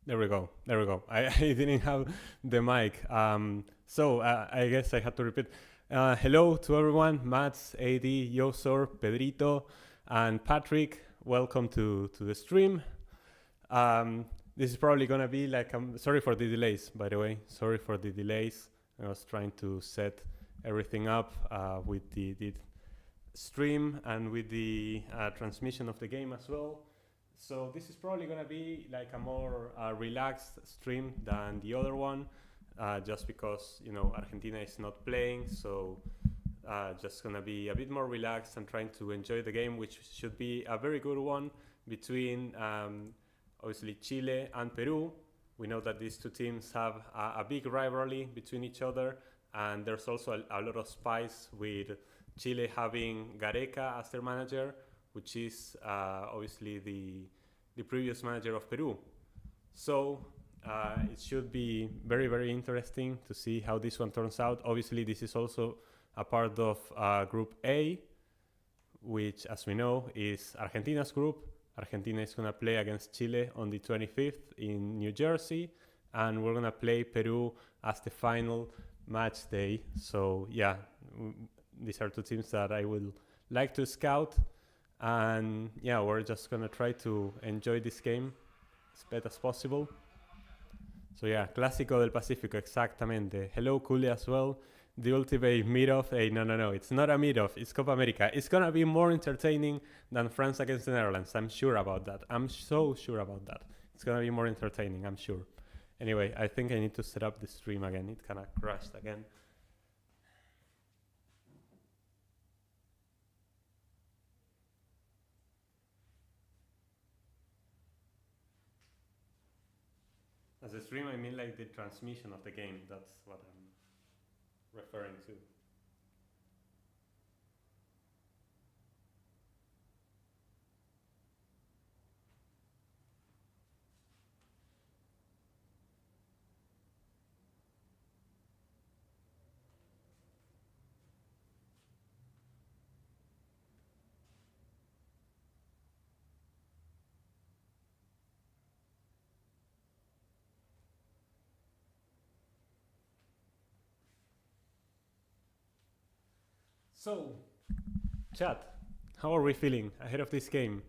There we go. There we go. I didn't have the mic. So I guess I had to repeat. Hello to everyone. Mats, AD, Yosor, Pedrito, and Patrick. Welcome to the stream. Um, this is probably gonna be like. Sorry for the delays, by the way. Sorry for the delays. I was trying to set everything up with the stream and with the transmission of the game as well. So this is probably gonna be like a more relaxed stream than the other one, just because Argentina is not playing. So just gonna be a bit more relaxed and trying to enjoy the game, which should be a very good one between obviously Chile and Peru. We know that these two teams have a big rivalry between each other, and there's also a lot of spice with Chile having Gareca as their manager, which is obviously the previous manager of Peru. So it should be very, very interesting to see how this one turns out. Obviously, this is also a part of Group A, which, as we know, is Argentina's group. Argentina is going to play against Chile on the 25th in New Jersey, and we're going to play Peru as the final match day. So, yeah, these are two teams that I would like to scout. And yeah, we're just going to try to enjoy this game as best as possible. So yeah, Clásico del Pacífico, exactamente. Hello, Cooley as well. The ultimate meet-off. Hey, no, it's not a meet-off. It's Copa America. It's gonna be more entertaining than France against the Netherlands. I'm sure about that. I'm so sure about that. It's gonna be more entertaining, I'm sure. Anyway, I think I need to set up the stream again. It kind of crashed again. As a stream, I mean like the transmission of the game. That's what I'm referring to. So, chat, how are we feeling ahead of this game?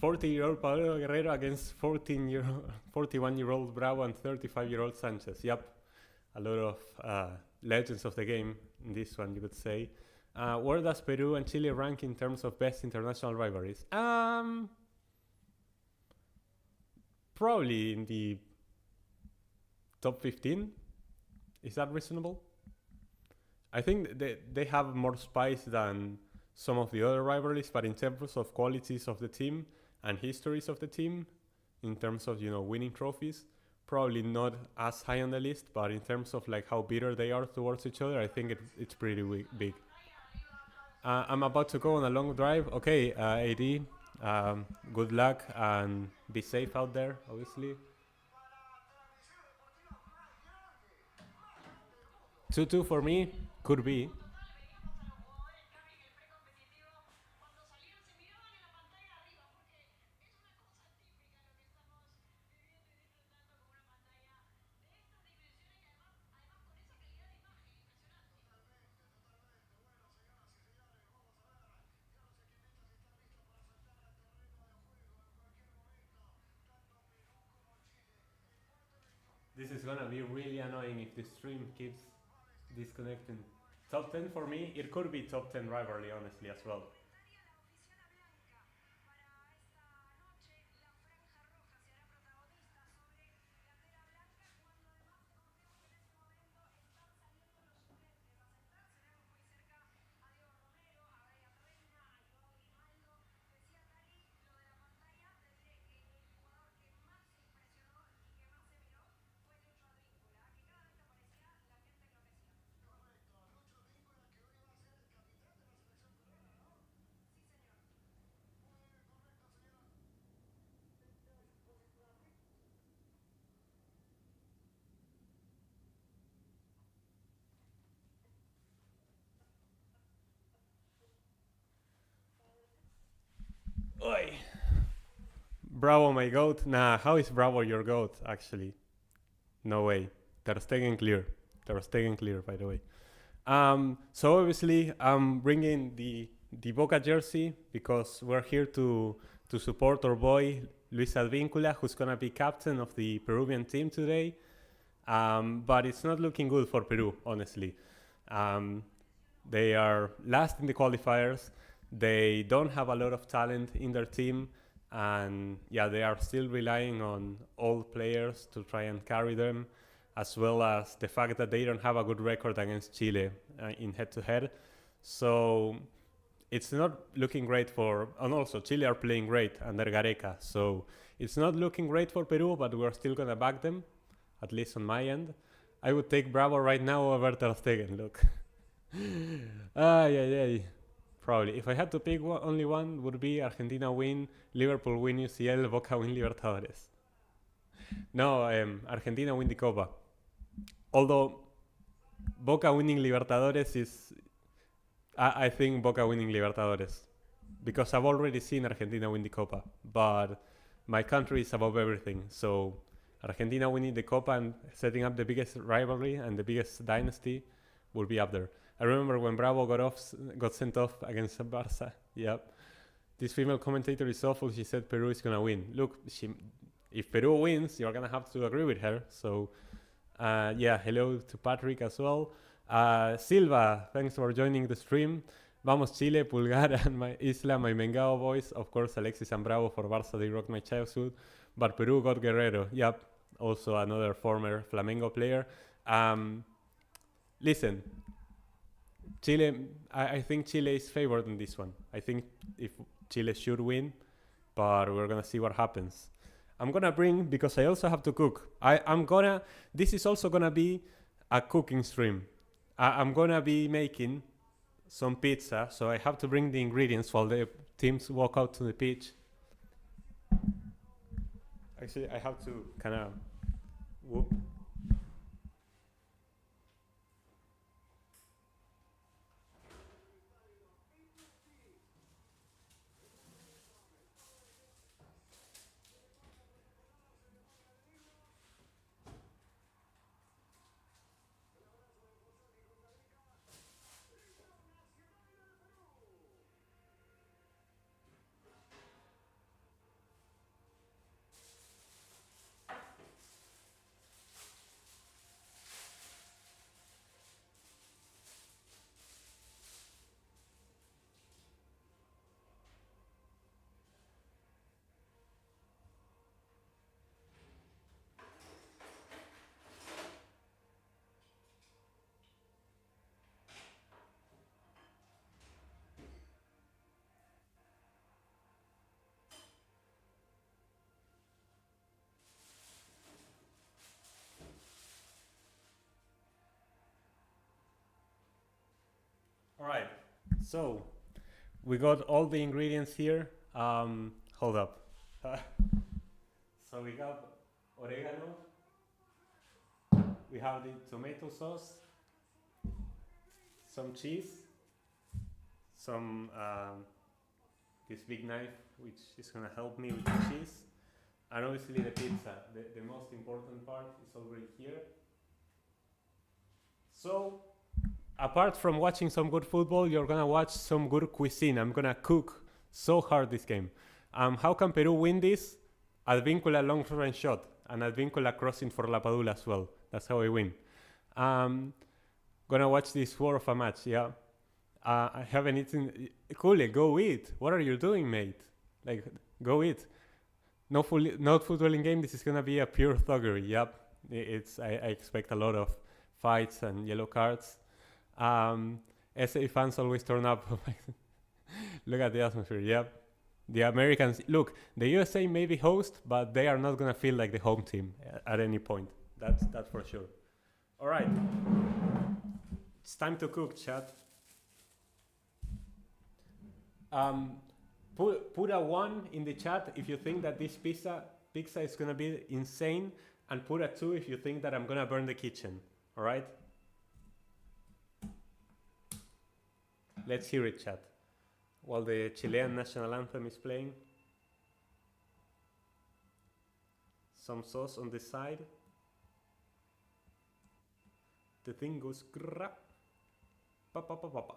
40-year-old Pablo Guerrero against 41-year-old Bravo and 35-year-old Sanchez. Yep, a lot of legends of the game in this one, you could say. Where does Peru and Chile rank in terms of best international rivalries? Probably in the top 15. Is that reasonable? I think they have more spice than some of the other rivalries, but in terms of qualities of the team and histories of the team, in terms of winning trophies, probably not as high on the list. But in terms of like how bitter they are towards each other, I think it's pretty big. I'm about to go on a long drive. Okay, AD, good luck and be safe out there, obviously. 2-2 for me, could be. This is gonna be really annoying if the stream keeps disconnecting. Top 10 for me, it could be top 10 rivalry, honestly, as well. Oi! Bravo, my goat. Nah, how is Bravo your goat, actually? No way. Ter Stegen clear. Ter Stegen clear, by the way. So obviously, I'm bringing the Boca jersey because we're here to support our boy Luis Advíncula, who's gonna be captain of the Peruvian team today. But it's not looking good for Peru, honestly. They are last in the qualifiers. They don't have a lot of talent in their team, and yeah, they are still relying on old players to try and carry them, as well as the fact that they don't have a good record against Chile in head-to-head. So it's not looking great for, and also Chile are playing great under Gareca. So it's not looking great for Peru, but we're still gonna back them, at least on my end. I would take Bravo right now over Ter Stegen, look. Yeah. Probably. If I had to pick only one, would be Argentina win, Liverpool win UCL, Boca win Libertadores. No, Argentina win the Copa. Although Boca winning Libertadores is, I think Boca winning Libertadores, because I've already seen Argentina win the Copa, but my country is above everything. So Argentina winning the Copa and setting up the biggest rivalry and the biggest dynasty will be up there. I remember when Bravo got sent off against Barca. Yep. This female commentator is awful. She said Peru is gonna win. Look, if Peru wins, you're gonna have to agree with her. So, yeah, hello to Patrick as well. Silva, thanks for joining the stream. Vamos Chile, Pulgar, and my Isla, my Mengao boys. Of course, Alexis and Bravo for Barca, they rocked my childhood. But Peru got Guerrero. Yep, also another former Flamengo player. Listen, Chile, I think Chile is favored in this one. I think if Chile should win, but we're gonna see what happens. I'm gonna bring, because I also have to cook. This is also gonna be a cooking stream. I'm gonna be making some pizza, so I have to bring the ingredients while the teams walk out to the pitch. Actually, I have to kind of whoop. All right, so we got all the ingredients here. Hold up. So we got oregano. We have the tomato sauce, some cheese, some this big knife, which is gonna help me with the cheese, and obviously the pizza. The most important part is already here. So, apart from watching some good football, you're gonna watch some good cuisine. I'm gonna cook so hard this game. How can Peru win this? Advíncula long range shot and Advíncula crossing for La Padula as well. That's how I win. Gonna watch this war of a match, yeah. I haven't eaten. Cool, go eat. What are you doing, mate? Like, go eat. Not football in game. This is gonna be a pure thuggery. Yep. I expect a lot of fights and yellow cards. SA fans always turn up. Look at the atmosphere. Yep. The Americans, look, the USA may be host, but they are not gonna feel like the home team at any point. That's for sure. All right. It's time to cook, chat. Put a 1 in the chat if you think that this pizza is gonna be insane, and put a 2 if you think that I'm gonna burn the kitchen. All right. Let's hear it, chat. While the Chilean national anthem is playing. some sauce on the side. The thing goes grab. Pa pa pa pa pa.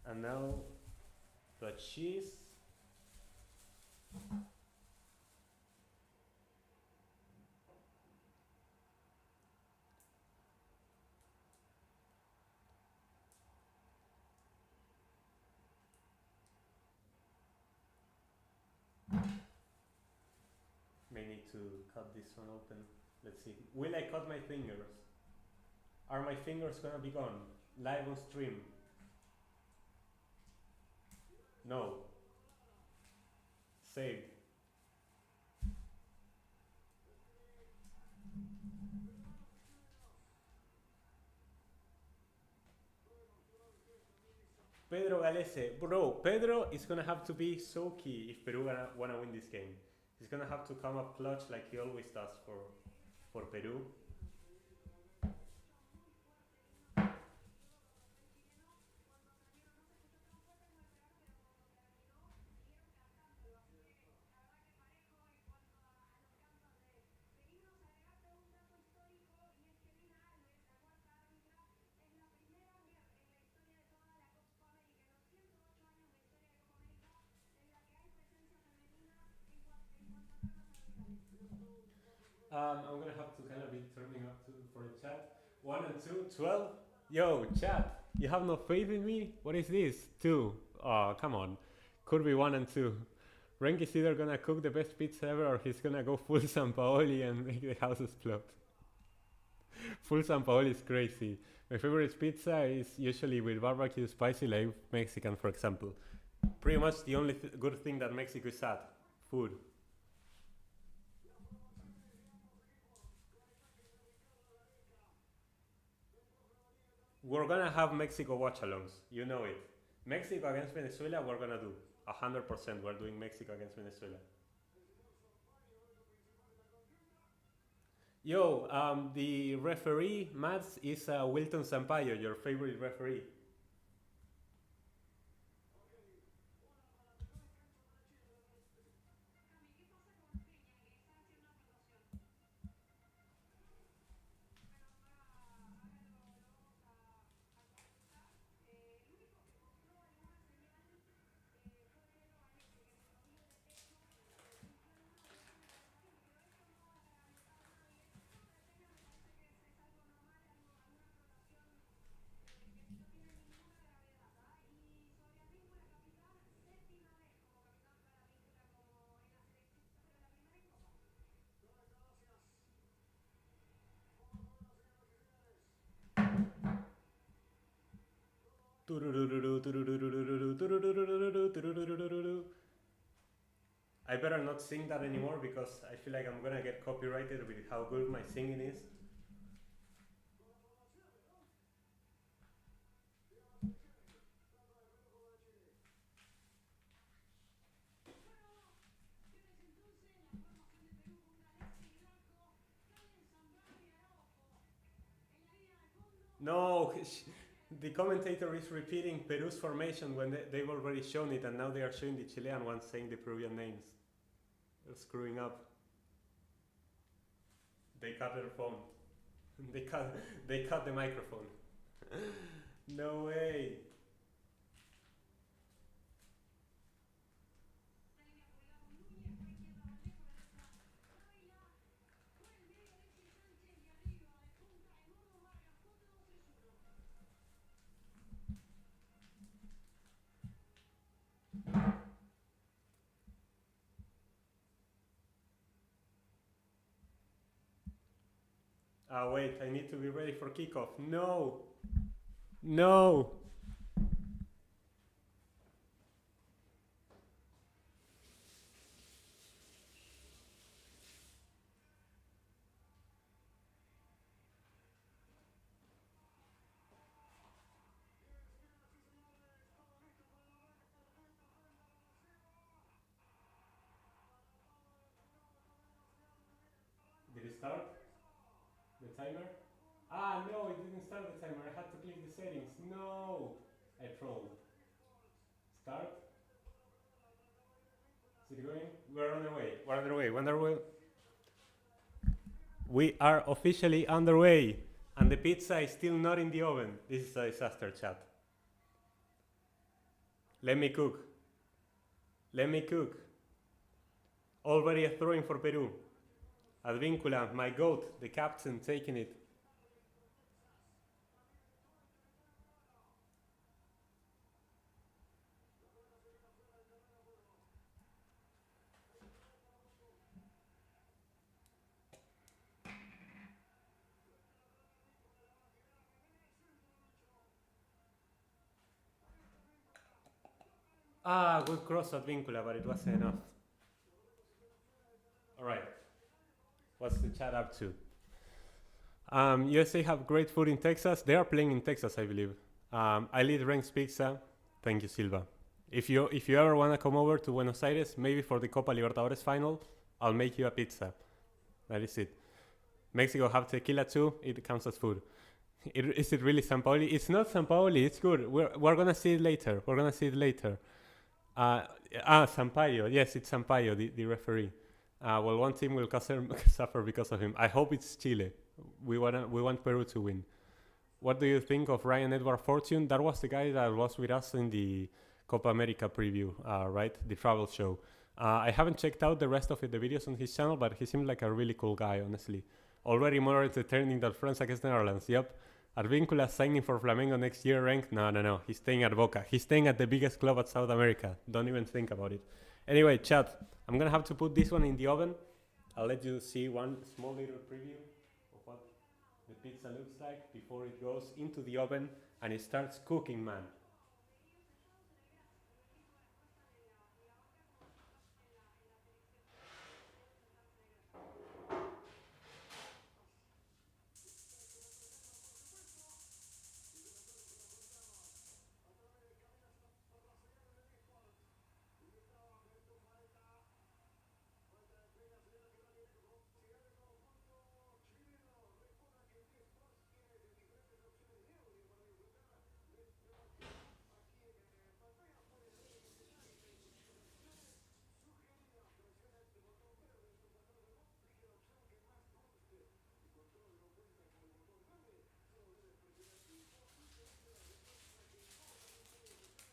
And now the cheese. May need to cut this one open. Let's see. Will I cut my fingers? Are my fingers gonna be gone? Live on stream? No. Saved. Pedro Galese. Bro, Pedro is gonna have to be so key if Peru wanna win this game. He's gonna have to come up clutch like he always does for Peru. I'm gonna have to kind of be turning up for the chat. 1 and 2, 12. Yo, chat, you have no faith in me? What is this? 2. Oh, come on. Could be 1 and 2. Renk is either gonna cook the best pizza ever or he's gonna go full Sampaoli and make the house explode. Full Sampaoli is crazy. My favorite pizza is usually with barbecue, spicy, like Mexican, for example. Pretty much the only good thing that Mexico is at. Food. We're gonna have Mexico watchalongs, you know it. Mexico against Venezuela, we're gonna do 100%. We're doing Mexico against Venezuela. Yo, the referee, Mats, is Wilton Sampaio, your favorite referee. I better not sing that anymore because I feel like I'm gonna get copyrighted with how good my singing is. No, the commentator is repeating Peru's formation when they've already shown it, and now they are showing the Chilean one saying the Peruvian names. They're screwing up. They cut their phone. They cut the microphone. No way. Ah, wait, I need to be ready for kickoff. No! No! Did it start? The timer? Ah, no, it didn't start the timer. I had to click the settings. No! I trolled. Start. Is it going? We're on our way. We're on our way. We're on our way. We are officially underway, and the pizza is still not in the oven. This is a disaster, chat. Let me cook. Let me cook. Already a throwing for Peru. Advíncula, my goat, the captain, taking it. Ah, good cross Advíncula, but it wasn't enough. Alright. What's the chat up to? USA have great food in Texas. They are playing in Texas, I believe. I lead Ranks Pizza. Thank you, Silva. If you ever want to come over to Buenos Aires, maybe for the Copa Libertadores final, I'll make you a pizza. That is it. Mexico have tequila too. It counts as food. Is it really San Paoli? It's not San Paoli. It's good. We're gonna see it later. We're gonna see it later. Sampaio. Yes, it's Sampaio, the referee. Well, one team will suffer because of him. I hope it's Chile. We want Peru to win. What do you think of Ryan Edward Fortune? That was the guy that was with us in the Copa America preview, right? The travel show. I haven't checked out the rest of the videos on his channel, but he seemed like a really cool guy, honestly. Already more entertaining than France against Netherlands. Yep. Advíncula signing for Flamengo next year ranked? No. He's staying at Boca. He's staying at the biggest club at South America. Don't even think about it. Anyway, chat, I'm going to have to put this one in the oven. I'll let you see one small little preview of what the pizza looks like before it goes into the oven and it starts cooking, man.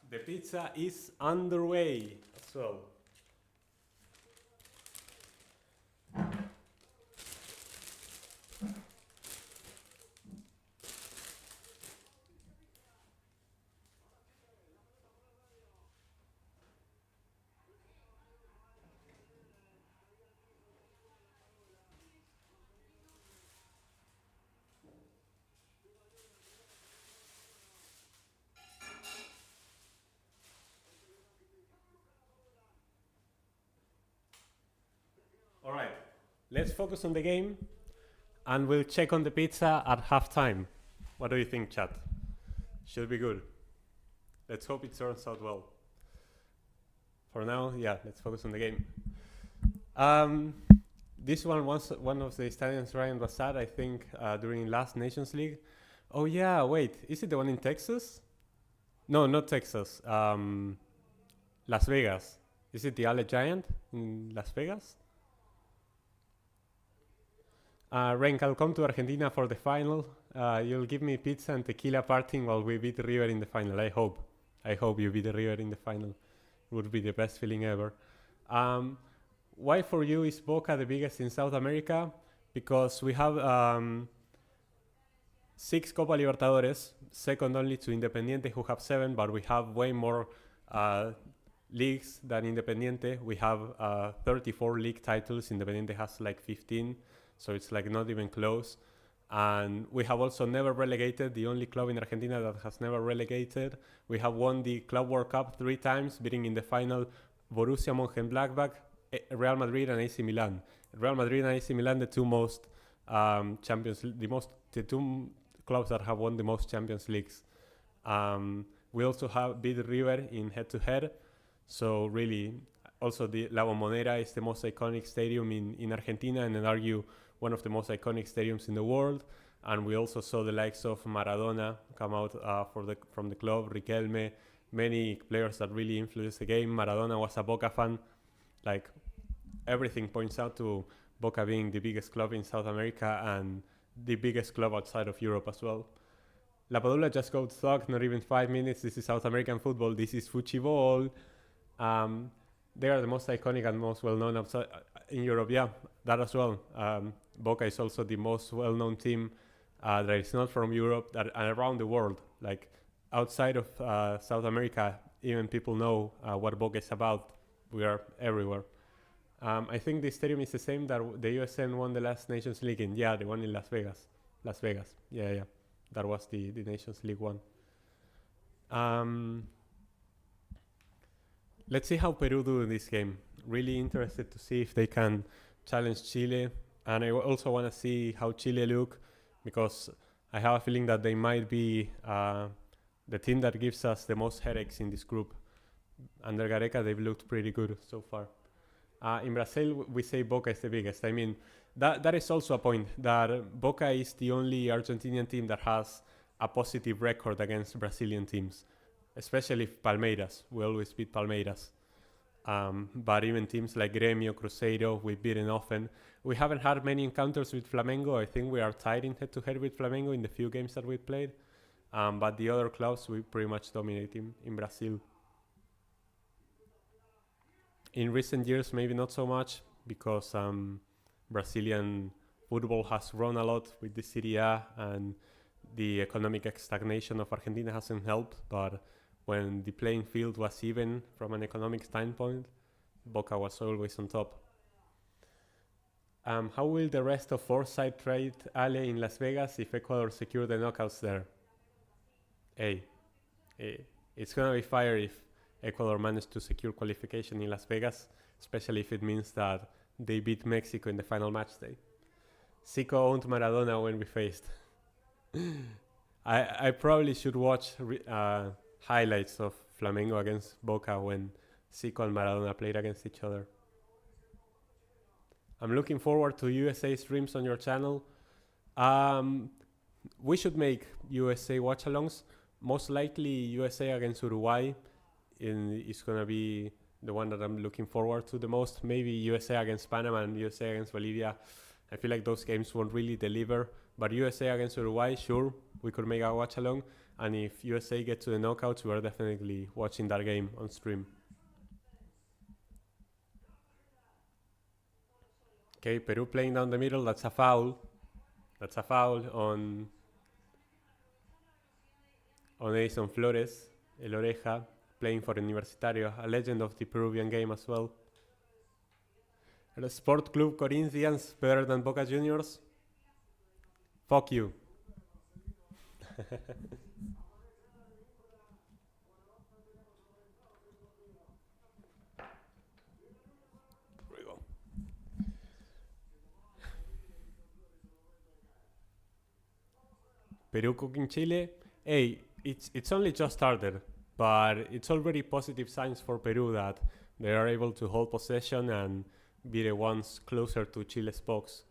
The pizza is underway as well. All right, let's focus on the game and we'll check on the pizza at halftime. What do you think, chat? Should be good. Let's hope it turns out well. For now, yeah, let's focus on the game. This one was one of the stadiums Ryan was at, I think, during last Nations League. Oh yeah, wait, is it the one in Texas? No, not Texas. Las Vegas. Is it the Ale Giant in Las Vegas? Renk, I'll come to Argentina for the final. You'll give me pizza and tequila partying while we beat River in the final. I hope. I hope you beat River in the final. It would be the best feeling ever. Why for you is Boca the biggest in South America? Because we have 6 Copa Libertadores, second only to Independiente who have 7, but we have way more leagues than Independiente. We have 34 league titles. Independiente has like 15. So it's like not even close. And we have also never relegated, the only club in Argentina that has never relegated. We have won the Club World Cup 3 times, beating in the final Borussia Mönchengladbach, Real Madrid and AC Milan. Real Madrid and AC Milan, the two most the two clubs that have won the most Champions Leagues. We also have beat River in head-to-head. So really, also the La Bombonera is the most iconic stadium in Argentina, and I'd argue one of the most iconic stadiums in the world. And we also saw the likes of Maradona come out from the club, Riquelme, many players that really influenced the game. Maradona was a Boca fan. Like, everything points out to Boca being the biggest club in South America and the biggest club outside of Europe as well. La Padula just got stuck, not even 5 minutes. This is South American football. This is Fuchibol. They are the most iconic and most well-known outside in Europe. Yeah, that as well. Boca is also the most well-known team that is not from Europe and around the world. Like, outside of South America, even people know what Boca is about. We are everywhere. I think the stadium is the same that the USN won the last Nations League in. Yeah, the one in Las Vegas. Las Vegas. Yeah. That was the Nations League one. Let's see how Peru do in this game. Really interested to see if they can challenge Chile. And I also want to see how Chile look, because I have a feeling that they might be the team that gives us the most headaches in this group. Under Gareca, they've looked pretty good so far. In Brazil, we say Boca is the biggest. I mean, that is also a point, that Boca is the only Argentinian team that has a positive record against Brazilian teams, especially Palmeiras. We always beat Palmeiras. But even teams like Gremio, Cruzeiro, we've beaten often. We haven't had many encounters with Flamengo. I think we are tied in head-to-head with Flamengo in the few games that we've played. But the other clubs, we pretty much dominate in Brazil. In recent years, maybe not so much, because Brazilian football has grown a lot with the Serie A, and the economic stagnation of Argentina hasn't helped. But when the playing field was even from an economic standpoint, Boca was always on top. How will the rest of Foresight trade Ale in Las Vegas if Ecuador secure the knockouts there? Hey, it's gonna be fire if Ecuador managed to secure qualification in Las Vegas, especially if it means that they beat Mexico in the final match day. Zico owned Maradona when we faced. I probably should watch highlights of Flamengo against Boca when Zico and Maradona played against each other. I'm looking forward to USA streams on your channel. We should make USA watch-alongs. Most likely USA against Uruguay is going to be the one that I'm looking forward to the most. Maybe USA against Panama and USA against Bolivia. I feel like those games won't really deliver. But USA against Uruguay, sure, we could make a watch-along. And if USA get to the knockouts, we are definitely watching that game on stream. Okay, Peru playing down the middle, that's a foul. That's a foul on Edison Flores, El Oreja, playing for Universitario, a legend of the Peruvian game as well. The Sport Club Corinthians better than Boca Juniors? Fuck you. Peru cooking Chile. Hey, it's only just started, but it's already positive signs for Peru that they are able to hold possession and be the ones closer to Chile's box.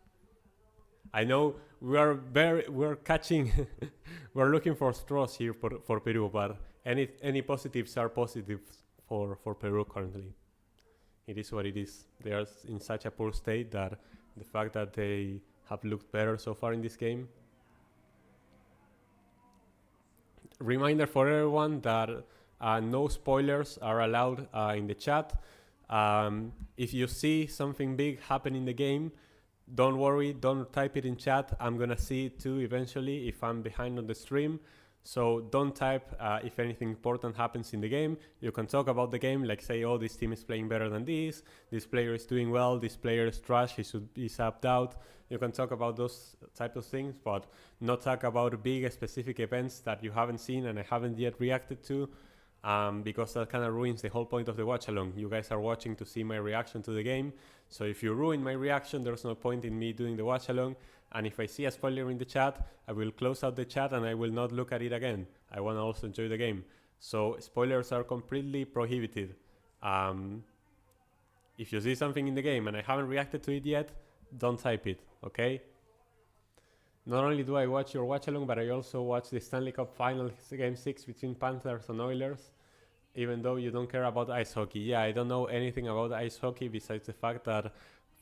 I know we're catching, we're looking for straws here for Peru, but any positives are positives for Peru currently. It is what it is. They are in such a poor state that the fact that they have looked better so far in this game. Reminder for everyone that no spoilers are allowed in the chat. If you see something big happen in the game, don't worry, don't type it in chat. I'm gonna see it too eventually if I'm behind on the stream. So don't type if anything important happens in the game. You can talk about the game, like say, oh, this team is playing better than this player is doing well, this player is trash, he should be subbed out. You can talk about those types of things, but not talk about big specific events that you haven't seen and I haven't yet reacted to, because that kind of ruins the whole point of the watch along. You guys are watching to see my reaction to the game, so if you ruin my reaction, there's no point in me doing the watch along. And if I see a spoiler in the chat, I will close out the chat and I will not look at it again. I want to also enjoy the game. So spoilers are completely prohibited. If you see something in the game and I haven't reacted to it yet, don't type it, okay? Not only do I watch your watch along, but I also watch the Stanley Cup Finals Game 6 between Panthers and Oilers. even though you don't care about ice hockey. Yeah, I don't know anything about ice hockey besides the fact that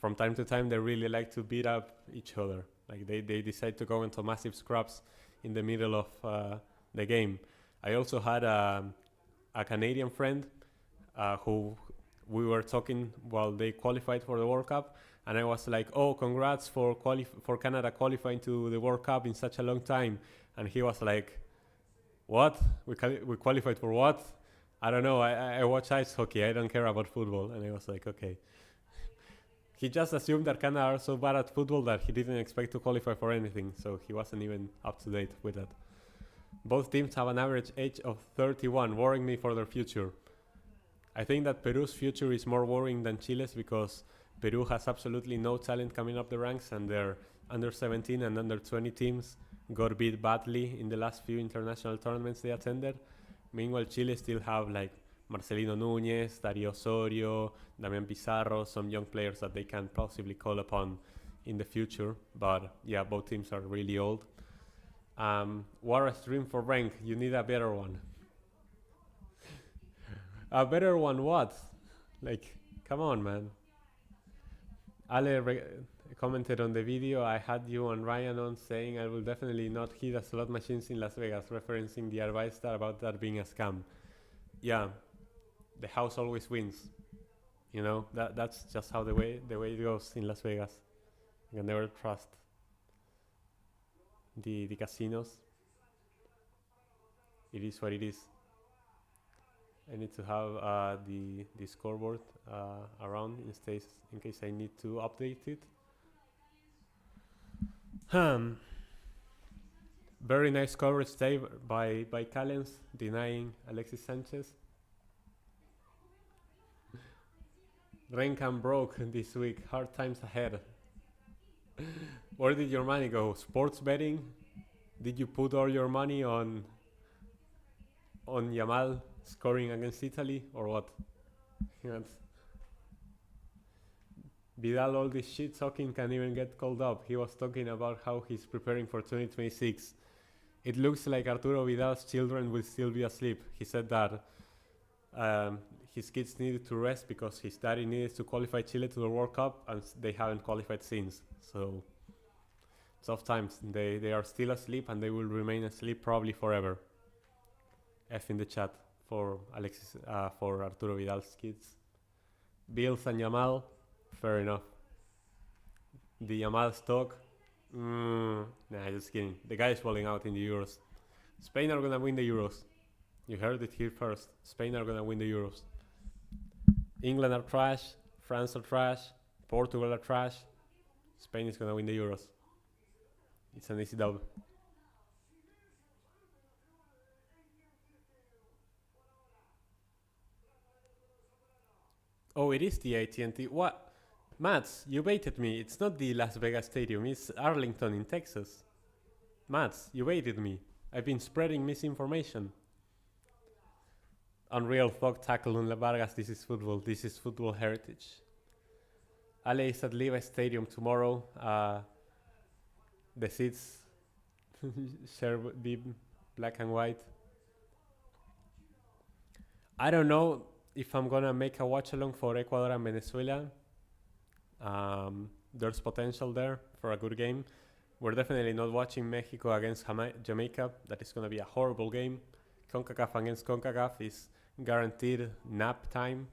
from time to time they really like to beat up each other. Like they decide to go into massive scraps in the middle of the game. I also had a Canadian friend who we were talking while they qualified for the World Cup, and I was like, "Oh, congrats for Canada qualifying to the World Cup in such a long time," and he was like, "What? We qualified for what? I don't know. I watch ice hockey. I don't care about football." And I was like, "Okay." He just assumed that Canada are so bad at football that he didn't expect to qualify for anything, so he wasn't even up to date with that. Both teams have an average age of 31, worrying me for their future. I think that Peru's future is more worrying than Chile's because Peru has absolutely no talent coming up the ranks, and their under 17 and under 20 teams got beat badly in the last few international tournaments they attended. Meanwhile, Chile still have like Marcelino Núñez, Darío Osorio, Damián Pizarro, some young players that they can possibly call upon in the future. But yeah, both teams are really old. What a stream for rank. You need a better one. A better one what? Like, come on, man. Ale commented on the video, I had you and Ryan on saying I will definitely not hit a slot machines in Las Vegas, referencing the advice about that being a scam. Yeah, the house always wins. You know, that's just how the way it goes in Las Vegas. You can never trust the casinos. It is what it is. I need to have the scoreboard around in case I need to update it. Very nice coverage today by Callens, denying Alexis Sanchez. Renkan broke this week. Hard times ahead. Where did your money go? Sports betting? Did you put all your money on Yamal scoring against Italy or what? Vidal, all this shit talking can't even get called up. He was talking about how he's preparing for 2026. It looks like Arturo Vidal's children will still be asleep. He said that his kids needed to rest because his daddy needed to qualify Chile to the World Cup and they haven't qualified since. So tough times. They are still asleep and they will remain asleep probably forever. F in the chat for for Arturo Vidal's kids. Bills and Yamal, fair enough. The Yamal stock, nah, just kidding. The guy is falling out in the Euros. Spain are gonna win the Euros. You heard it here first. Spain are gonna win the Euros. England are trash. France are trash. Portugal are trash. Spain is gonna win the Euros. It's an easy dub. Oh, it is the AT&T. What? Mats, you baited me. It's not the Las Vegas Stadium. It's Arlington in Texas. Mats, you baited me. I've been spreading misinformation. Unreal thug tackle on La Vargas. This is football. This is football heritage. Ale is at Levi Stadium tomorrow. The seats shall be black and white. I don't know if I'm gonna make a watch along for Ecuador and Venezuela. There's potential there for a good game. We're definitely not watching Mexico against Jamaica. That is gonna be a horrible game. CONCACAF against CONCACAF is guaranteed nap time.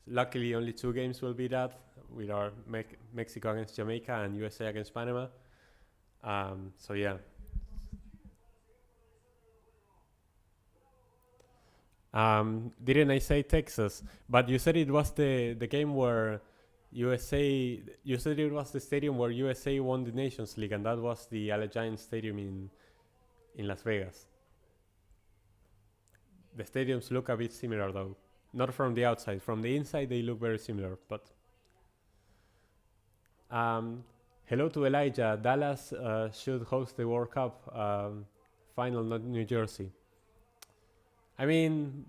Luckily, only 2 games will be that. We are Mexico against Jamaica and USA against Panama. So yeah. Didn't I say Texas? But you said it was the game where USA. You said it was the stadium where USA won the Nations League, and that was the Allegiant Stadium in Las Vegas. The stadiums look a bit similar though. Not from the outside. From the inside, they look very similar. But hello to Elijah. Dallas should host the World Cup final, not New Jersey. I mean,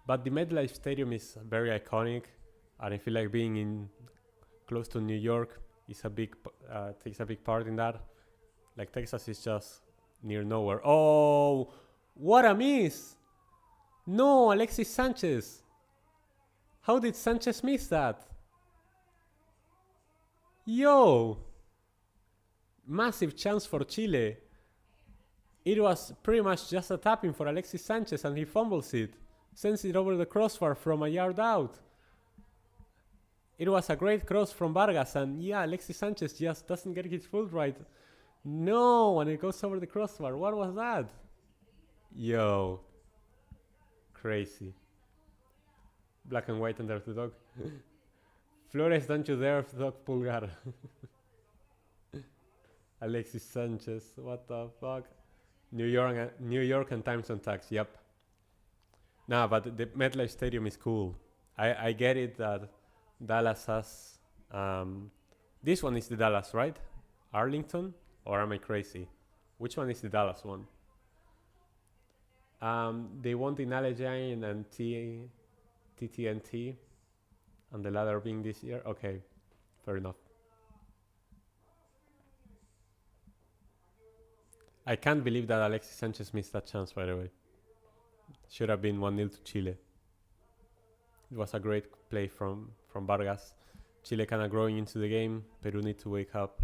but the MetLife Stadium is very iconic, and I feel like being in close to New York is takes a big part in that. Like Texas is just near nowhere. Oh, what a miss! No, Alexis Sanchez. How did Sanchez miss that? Yo! Massive chance for Chile. It was pretty much just a tapping for Alexis Sanchez and he fumbles it. Sends it over the crossbar from a yard out. It was a great cross from Vargas and yeah, Alexis Sanchez just doesn't get his foot right. No, and it goes over the crossbar. What was that? Yo. Crazy. Black and white under the dog. Flores, don't you dare dog Pulgar. Alexis Sanchez, what the fuck? New York and time zone tax, yep. Nah, but the MetLife Stadium is cool. I get it that Dallas has... this one is the Dallas, right? Arlington? Or am I crazy? Which one is the Dallas one? They want in Allegiant and TTNT. And the latter being this year? Okay, fair enough. I can't believe that Alexis Sanchez missed that chance, by the way. Should have been 1-0 to Chile. It was a great play from Vargas. Chile kind of growing into the game. Peru need to wake up.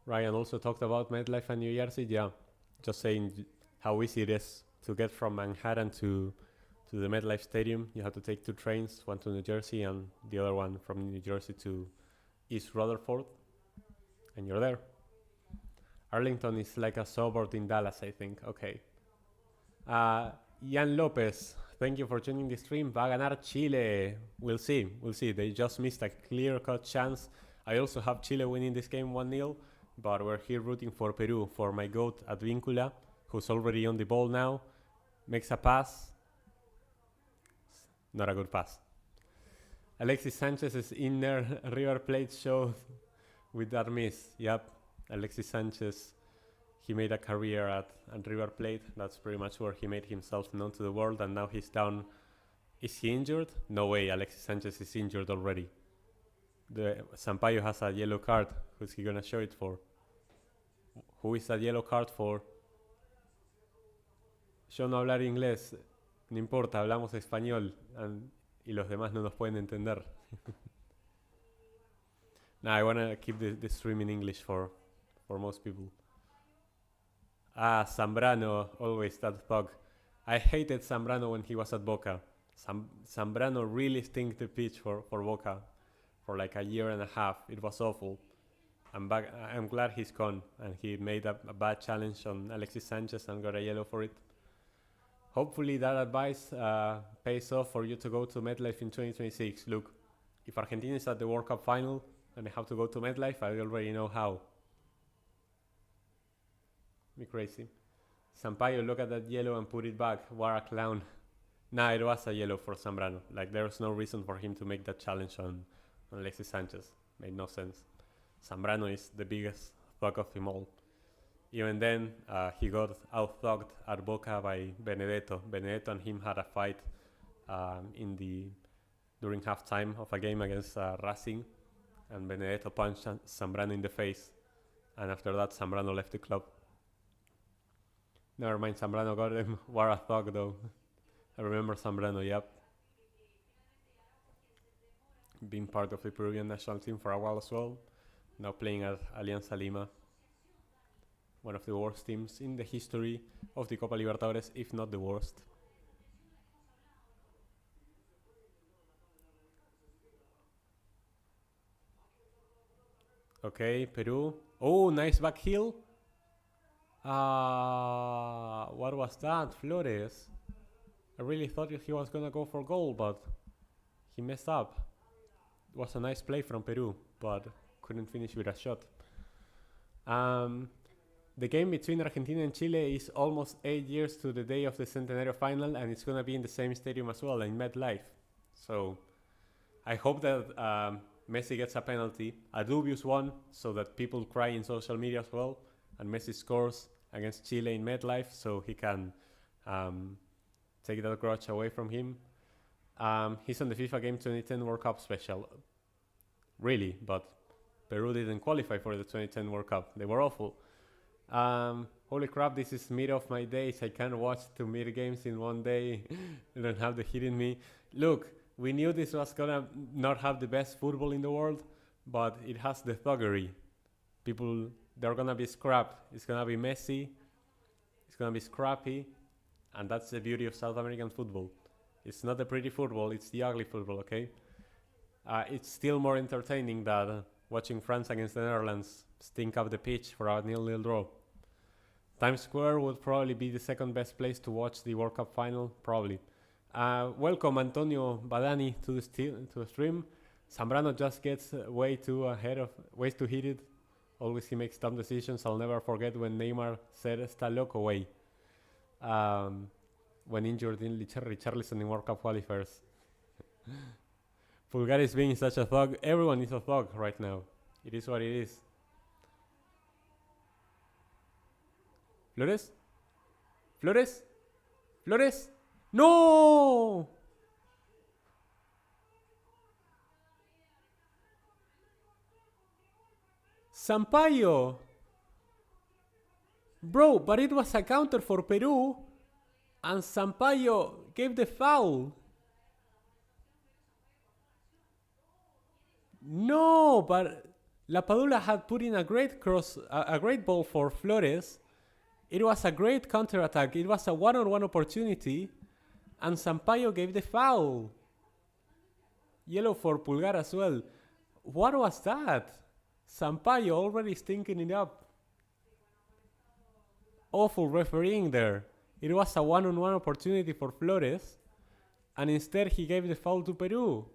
Ryan also talked about MetLife and New Jersey. Yeah, just saying how easy it is to get from Manhattan to the MetLife Stadium. You have to take 2 trains, one to New Jersey and the other one from New Jersey to East Rutherford, and you're there. Arlington is like a suburb in Dallas, I think. Okay. Ian Lopez, thank you for joining the stream. Va a ganar Chile. We'll see. They just missed a clear-cut chance. I also have Chile winning this game 1-0, but we're here rooting for Peru, for my goat Advíncula, who's already on the ball now. Makes a pass. Not a good pass. Alexis Sanchez's inner River Plate show with that miss. Yep, Alexis Sanchez, he made a career at River Plate. That's pretty much where he made himself known to the world, and now he's down. Is he injured? No way, Alexis Sanchez is injured already. The Sampaio has a yellow card. Who's he gonna show it for? Who is that yellow card for? Yo no hablar inglés. No importa, hablamos español y los demás no nos pueden entender. Nah, I want to keep the stream in English for most people. Zambrano, always that thug. I hated Zambrano when he was at Boca. Zambrano really stunk the pitch for Boca for like a year and a half. It was awful. I'm back. I'm glad he's gone, and he made a bad challenge on Alexis Sanchez and got a yellow for it. Hopefully that advice pays off for you to go to MetLife in 2026. Look, if Argentina is at the World Cup final and I have to go to MetLife, I already know how. Me crazy. Sampaio, look at that yellow and put it back. What a clown. Nah, it was a yellow for Zambrano. Like, there's no reason for him to make that challenge on Alexis Sanchez. Made no sense. Zambrano is the biggest thug of them all. Even then, he got out-thugged at Boca by Benedetto. Benedetto and him had a fight during halftime of a game against Racing, and Benedetto punched Zambrano in the face, and after that Zambrano left the club. Never mind, Zambrano got him. What a thug though. I remember Zambrano, yep. Being part of the Peruvian national team for a while as well. Now playing at Alianza Lima. One of the worst teams in the history of the Copa Libertadores, if not the worst. Okay, Peru. Oh, nice back heel. What was that, Flores? I really thought he was gonna go for goal, but he messed up. It was a nice play from Peru, but couldn't finish with a shot. The game between Argentina and Chile is almost 8 years to the day of the Centenario final, and it's gonna be in the same stadium as well, in MetLife. So I hope that Messi gets a penalty, a dubious one, so that people cry in social media as well, and Messi scores against Chile in MetLife, so he can take that grudge away from him. He's on the FIFA Game 2010 World Cup special. Really, but Peru didn't qualify for the 2010 World Cup. They were awful. Holy crap, this is mid of my days. I can't watch 2 mid games in one day. I don't have the heat in me. Look, we knew this was gonna not have the best football in the world, but it has the thuggery. People, they're gonna be scrapped. It's gonna be messy. It's gonna be scrappy. And that's the beauty of South American football. It's not the pretty football, it's the ugly football, okay? It's still more entertaining than watching France against the Netherlands stink up the pitch for a 0-0 draw. Times Square would probably be the second best place to watch the World Cup final, probably. Welcome Antonio Badani to the stream. Zambrano just gets way too heated. Always he makes dumb decisions. I'll never forget when Neymar said "Está loco way" when injured in Richarlison in World Cup qualifiers. Pulgar is being such a thug. Everyone is a thug right now. It is what it is. Flores? Flores? Flores? No! Sampaio! Bro, but it was a counter for Peru and Sampaio gave the foul. No, but La Padula had put in a great great ball for Flores. It was a great counter-attack. It was a one-on-one opportunity, and Sampaio gave the foul. Yellow for Pulgar as well. What was that? Sampaio already stinking it up. Awful refereeing there. It was a one-on-one opportunity for Flores, and instead he gave the foul to Peru.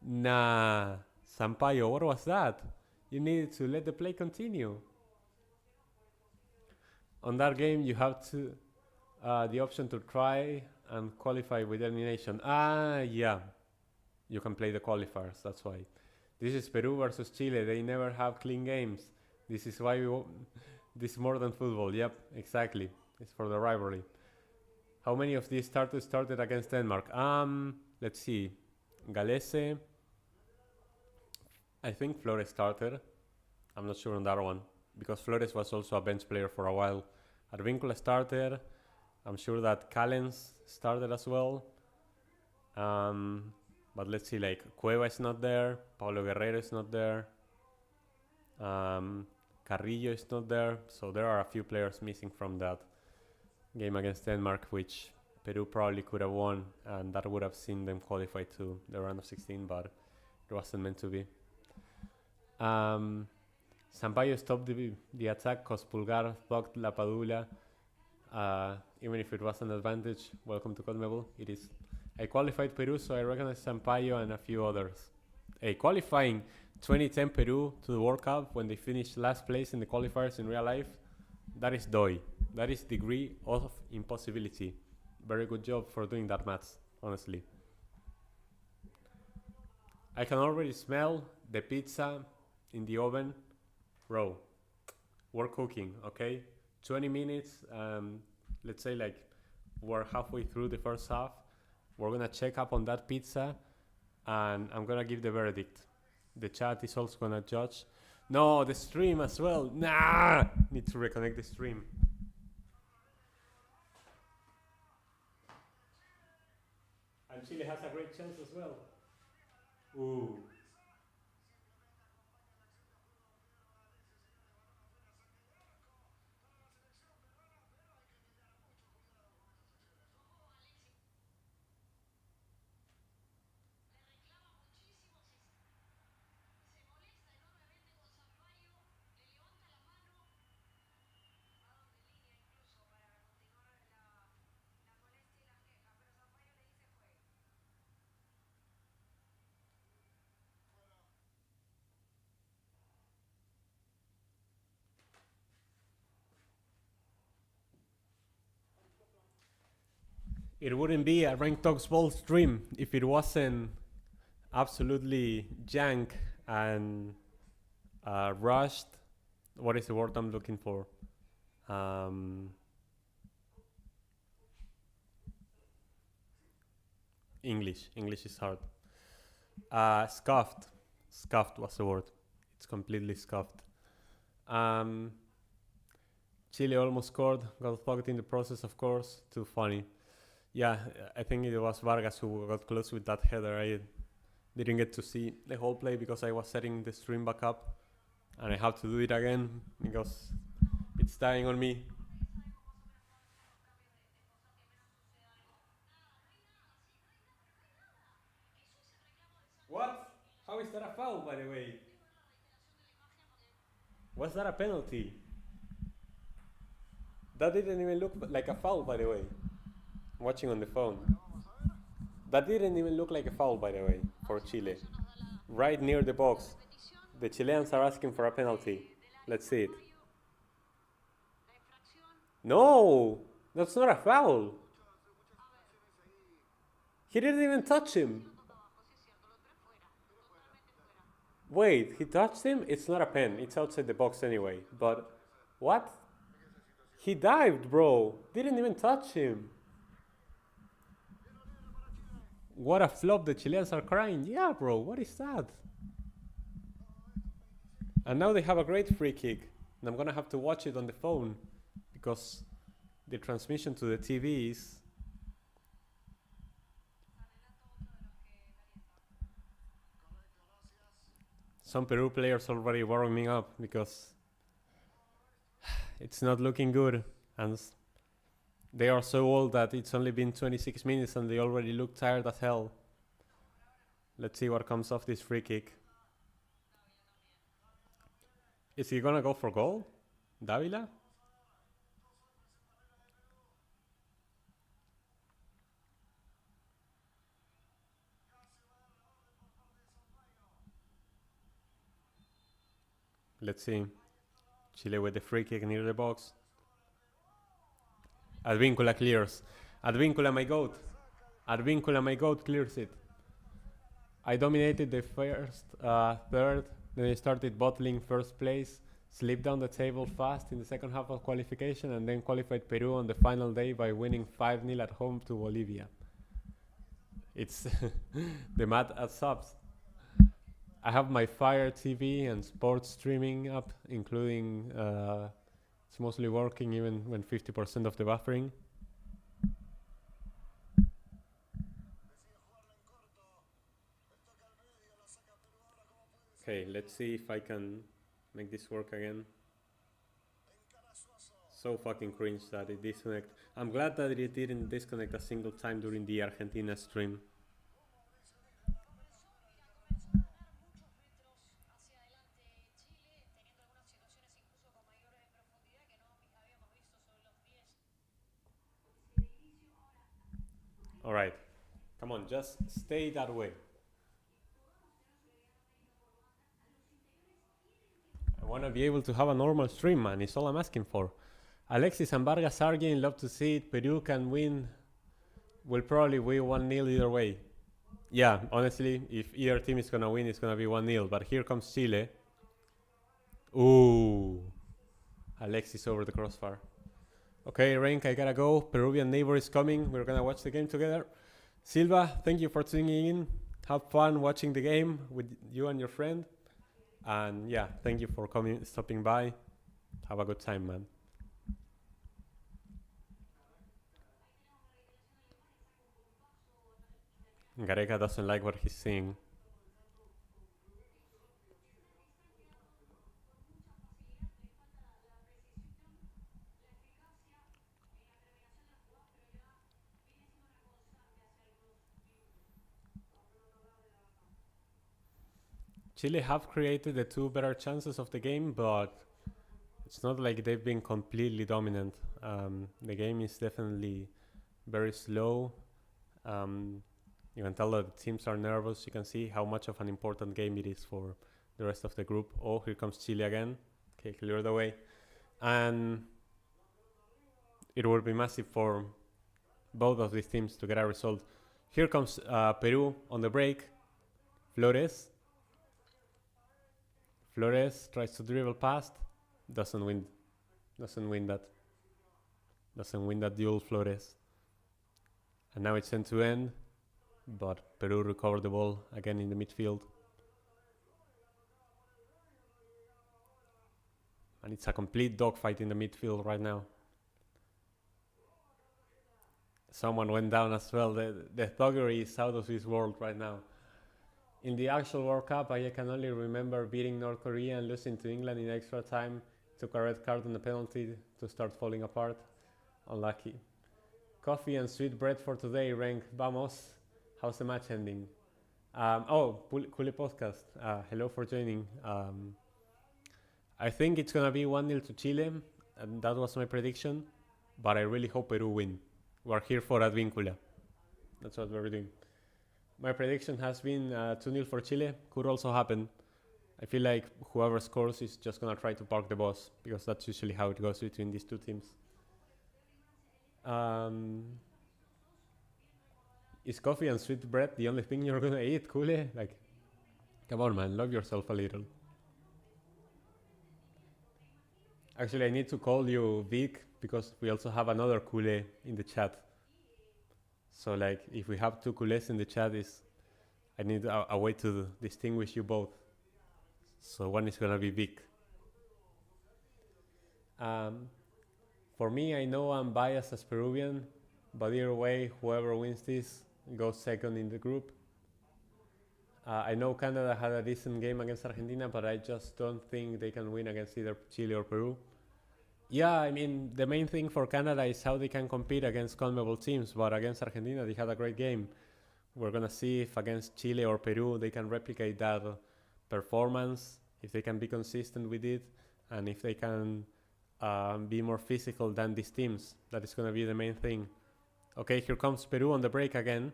Nah, Sampaio, what was that? You needed to let the play continue. On that game, you have to the option to try and qualify with elimination. Yeah. You can play the qualifiers, that's why. This is Peru versus Chile. They never have clean games. This is why this is more than football. Yep, exactly. It's for the rivalry. How many of these started against Denmark? Let's see. Galese. I think Flores started. I'm not sure on that one, because Flores was also a bench player for a while. Advíncula started. I'm sure that Callens started as well. But let's see, like Cueva is not there. Paulo Guerrero is not there. Carrillo is not there. So there are a few players missing from that game against Denmark, which Peru probably could have won, and that would have seen them qualify to the round of 16, but it wasn't meant to be. Sampaio stopped the attack because Pulgar blocked La Padula. Even if it was an advantage, welcome to CONMEBOL. It is. I qualified Peru, so I recognize Sampaio and a few others. Qualifying 2010 Peru to the World Cup when they finished last place in the qualifiers in real life, that is DOI. That is degree of impossibility. Very good job for doing that, Mats, honestly. I can already smell the pizza in the oven. Bro, we're cooking, okay? 20 minutes, let's say like we're halfway through the first half. We're gonna check up on that pizza and I'm gonna give the verdict. The chat is also gonna judge. No, the stream as well. Nah, need to reconnect the stream. And Chile has a great chance as well. Ooh. It wouldn't be a Rank Talks Ball stream if it wasn't absolutely jank and rushed. What is the word I'm looking for? English is hard. Scuffed. Scuffed was the word. It's completely scuffed. Chile almost scored, got fucked in the process, of course. Too funny. Yeah, I think it was Vargas who got close with that header. I didn't get to see the whole play because I was setting the stream back up, and I have to do it again because it's dying on me. What? How is that a foul, by the way? Was that a penalty? That didn't even look like a foul, by the way. I'm watching on the phone. That didn't even look like a foul, by the way, for Chile. Right near the box. The Chileans are asking for a penalty. Let's see it. No! That's not a foul! He didn't even touch him! Wait, he touched him? It's not a pen. It's outside the box anyway. But, what? He dived, bro! Didn't even touch him! What a flop, the Chileans are crying. Yeah, bro, what is that? And now they have a great free kick. And I'm gonna have to watch it on the phone. Because the transmission to the TV is... Some Peru players already warming up because it's not looking good. And they are so old that it's only been 26 minutes and they already look tired as hell. Let's see what comes off this free kick. Is he gonna go for goal? Davila? Let's see. Chile with the free kick near the box. Advíncula clears. Advíncula, my goat. Advíncula, my goat, clears it. I dominated the first third. Then I started bottling first place. Slipped down the table fast in the second half of qualification. And then qualified Peru on the final day by winning 5-0 at home to Bolivia. It's the math adds up. I have my Fire TV and sports streaming up, including it's mostly working even when 50% of the buffering. Okay, let's see if I can make this work again. So fucking cringe that it disconnected. I'm glad that it didn't disconnect a single time during the Argentina stream. Alright, come on, just stay that way. I want to be able to have a normal stream, man, it's all I'm asking for. Alexis and Vargas arguing, love to see it. Peru can win. Will probably win 1-0 either way. Yeah, honestly, if either team is gonna win, it's gonna be 1-0. But here comes Chile. Ooh. Alexis over the crossbar. Okay, Rank, I gotta go. Peruvian neighbor is coming. We're gonna watch the game together. Silva, thank you for tuning in. Have fun watching the game with you and your friend. And yeah, thank you for stopping by. Have a good time, man. Gareca doesn't like what he's seeing. Chile have created the two better chances of the game, but it's not like they've been completely dominant. The game is definitely very slow. You can tell that the teams are nervous. You can see how much of an important game it is for the rest of the group. Oh, here comes Chile again. Okay, clear the way. And it would be massive for both of these teams to get a result. Here comes Peru on the break. Flores tries to dribble past. Doesn't win that. Doesn't win that duel, Flores. And now it's end to end. But Peru recovered the ball again in the midfield. And it's a complete dogfight in the midfield right now. Someone went down as well. The thuggery is out of this world right now. In the actual World Cup, I can only remember beating North Korea and losing to England in extra time. Took a red card on the penalty to start falling apart. Unlucky. Coffee and sweet bread for today, Renk. Vamos. How's the match ending? Kule Podcast. Hello for joining. I think it's gonna be 1-0 to Chile, and that was my prediction. But I really hope Peru win. We're here for Advíncula. That's what we're doing. My prediction has been 2-0 for Chile. Could also happen. I feel like whoever scores is just gonna try to park the bus, because that's usually how it goes between these two teams. Is coffee and sweet bread the only thing you're gonna eat, Kule? Like, come on, man, love yourself a little. Actually, I need to call you Vic, because we also have another Kule in the chat. So, like, if we have two Kules in the chat, I need a way to distinguish you both. So one is gonna be Vic. For me, I know I'm biased as Peruvian, but either way, whoever wins this goes second in the group. I know Canada had a decent game against Argentina, but I just don't think they can win against either Chile or Peru. Yeah, I mean, the main thing for Canada is how they can compete against CONMEBOL teams, but against Argentina, they had a great game. We're gonna see if against Chile or Peru, they can replicate that performance, if they can be consistent with it, and if they can be more physical than these teams. That is gonna be the main thing. Okay, here comes Peru on the break again.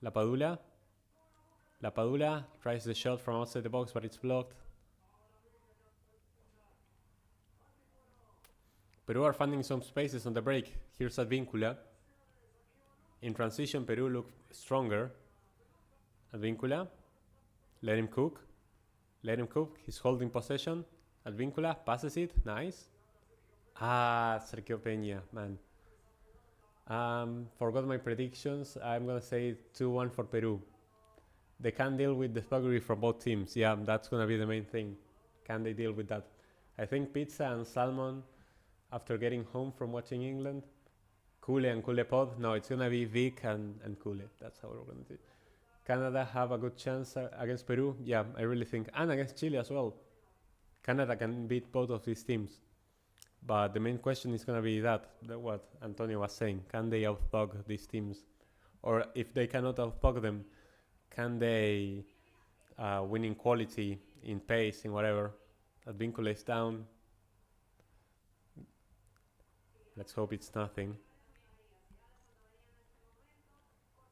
La Padula tries the shot from outside the box, but it's blocked. Peru are finding some spaces on the break. Here's Advíncula. In transition, Peru look stronger. Advíncula. Let him cook. He's holding possession. Advíncula passes it. Nice. Sergio Peña, man. Forgot my predictions. I'm gonna say 2-1 for Peru. They can deal with the thuggery from both teams. Yeah, that's gonna be the main thing. Can they deal with that? I think pizza and salmon after getting home from watching England. Kule and Kule Pod. No, it's gonna be Vic and Kule. That's how we're gonna do it. Canada have a good chance against Peru. Yeah, I really think. And against Chile as well. Canada can beat both of these teams. But the main question is gonna be that what Antonio was saying. Can they outthug these teams? Or if they cannot outthug them, can they win in quality, in pace, in whatever? Advíncula is down. Let's hope it's nothing.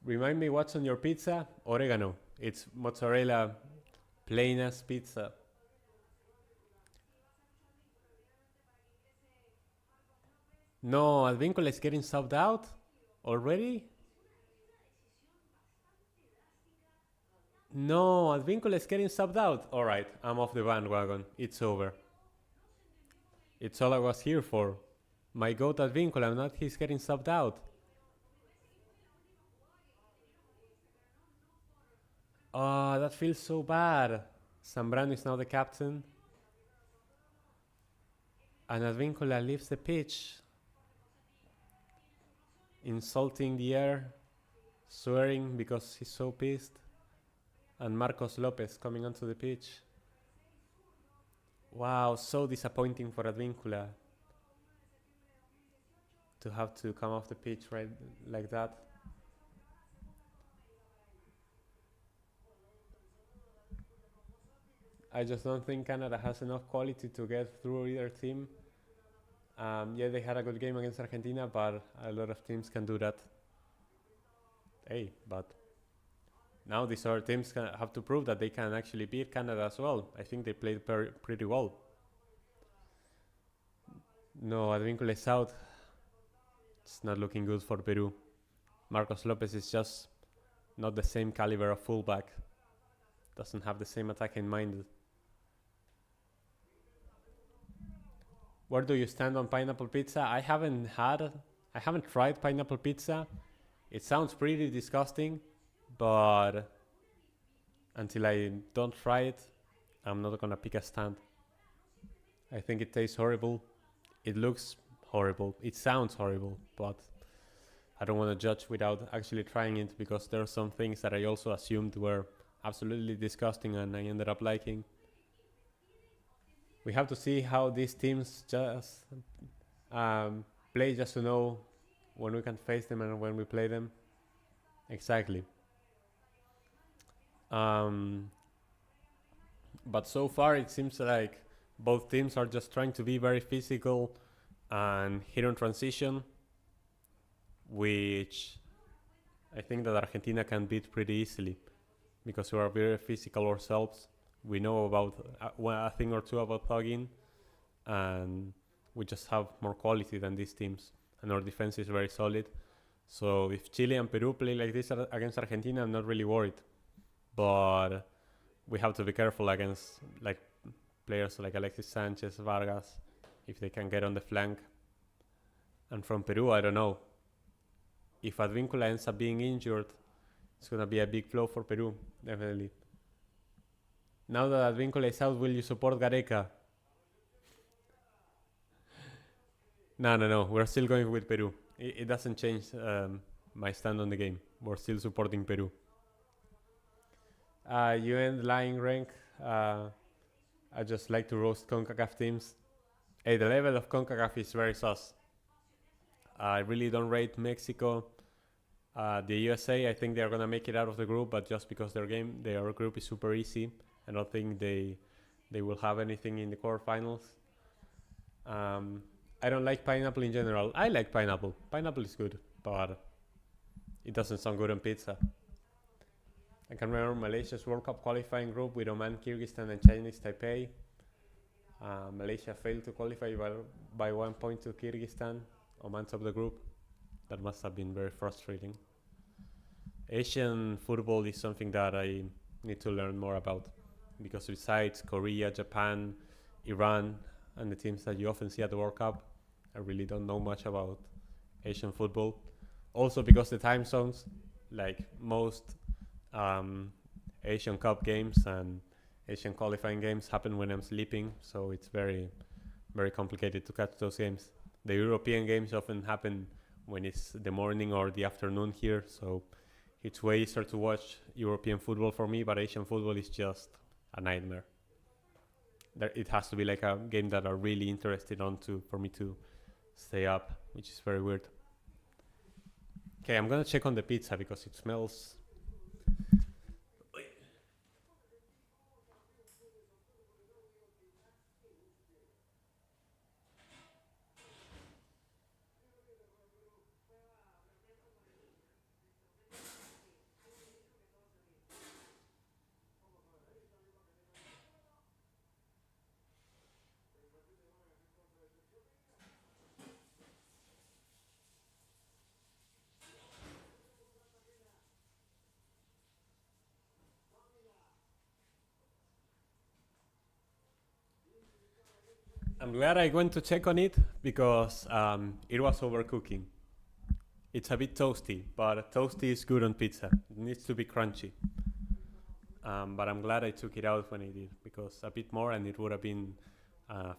Remind me what's on your pizza? Oregano. It's mozzarella, plain as pizza. No, Advíncula is getting subbed out already? No, Advíncula is getting subbed out. Alright, I'm off the bandwagon. It's over. It's all I was here for. My goat Advíncula, not he's getting subbed out. Oh, that feels so bad. Zambrano is now the captain. And Advíncula leaves the pitch. Insulting the air. Swearing because he's so pissed. And Marcos Lopez coming onto the pitch. Wow, so disappointing for Advíncula to have to come off the pitch right like that. I just don't think Canada has enough quality to get through either team. Yeah, they had a good game against Argentina, but a lot of teams can do that. Hey, but now these other teams have to prove that they can actually beat Canada as well. I think they played pretty well. No, Advíncula is out. It's not looking good for Peru. Marcos Lopez is just not the same caliber of fullback. Doesn't have the same attack in mind. Where do you stand on pineapple pizza? I haven't tried pineapple pizza. It sounds pretty disgusting, but until I don't try it, I'm not gonna pick a stand. I think it tastes horrible. It looks horrible. It sounds horrible, but I don't want to judge without actually trying it because there are some things that I also assumed were absolutely disgusting and I ended up liking. We have to see how these teams just play just to know when we can face them and when we play them. Exactly. Um, but so far it seems like both teams are just trying to be very physical and hit on transition, which I think that Argentina can beat pretty easily because we are very physical ourselves. We know about a thing or two about plugging, and we just have more quality than these teams. And our defense is very solid. So if Chile and Peru play like this against Argentina, I'm not really worried. But we have to be careful against like players like Alexis Sanchez, Vargas, if they can get on the flank. And from Peru, I don't know. If Advíncula ends up being injured, it's gonna be a big blow for Peru, definitely. Now that Advíncula is out, will you support Gareca? No. We're still going with Peru. It doesn't change my stand on the game. We're still supporting Peru. You end lying rank. I just like to roast CONCACAF teams. Hey, the level of CONCACAF is very sus. I really don't rate Mexico. The USA, I think they're gonna make it out of the group, but just because their group is super easy, I don't think they will have anything in the quarterfinals. I don't like pineapple in general. I like pineapple. Pineapple is good, but it doesn't sound good on pizza. I can remember Malaysia's World Cup qualifying group with Oman, Kyrgyzstan, and Chinese Taipei. Malaysia failed to qualify by 1 point to Kyrgyzstan. Oman top the group. That must have been very frustrating. Asian football is something that I need to learn more about because besides Korea, Japan, Iran, and the teams that you often see at the World Cup, I really don't know much about Asian football. Also because the time zones, like most Asian Cup games and Asian qualifying games happen when I'm sleeping, so it's very, very complicated to catch those games. The European games often happen when it's the morning or the afternoon here, so it's way easier to watch European football for me, but Asian football is just a nightmare. It has to be like a game that I'm really interested for me to stay up, which is very weird. Okay, I'm gonna check on the pizza because it smells. I'm glad I went to check on it because it was overcooking. It's a bit toasty, but toasty is good on pizza. It needs to be crunchy. But I'm glad I took it out when I did because a bit more and it would have been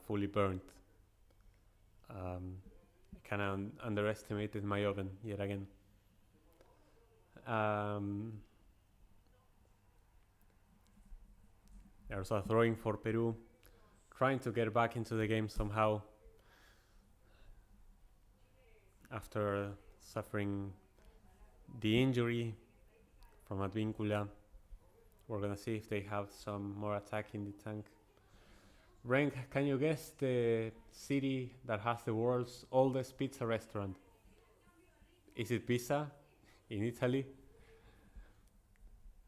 fully burnt. I kind of underestimated my oven yet again. There's a throwing for Peru, trying to get back into the game somehow after suffering the injury from Advíncula. We're gonna see if they have some more attack in the tank. Rank, can you guess the city that has the world's oldest pizza restaurant? Is it Pisa in Italy?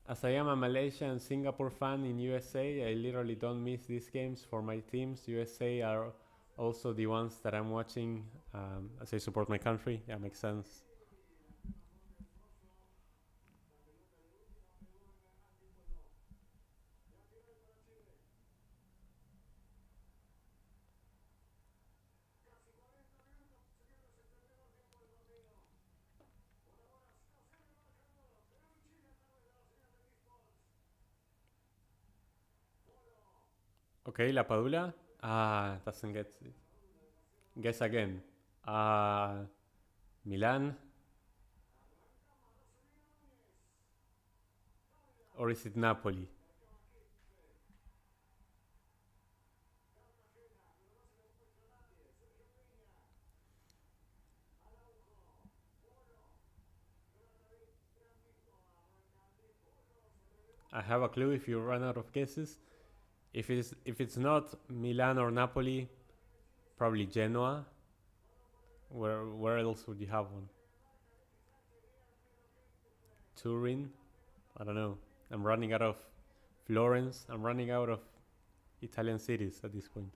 As I am a Malaysia and Singapore fan in USA, I literally don't miss these games for my teams. USA are also the ones that I'm watching as I support my country. Yeah, makes sense. Okay, La Padula. Doesn't get it. Guess again. Uh, Milan, or is it Napoli? I have a clue if you run out of guesses. If it's not Milan or Napoli, probably Genoa. Where else would you have one? Turin? I don't know. I'm running out of Florence. I'm running out of Italian cities at this point.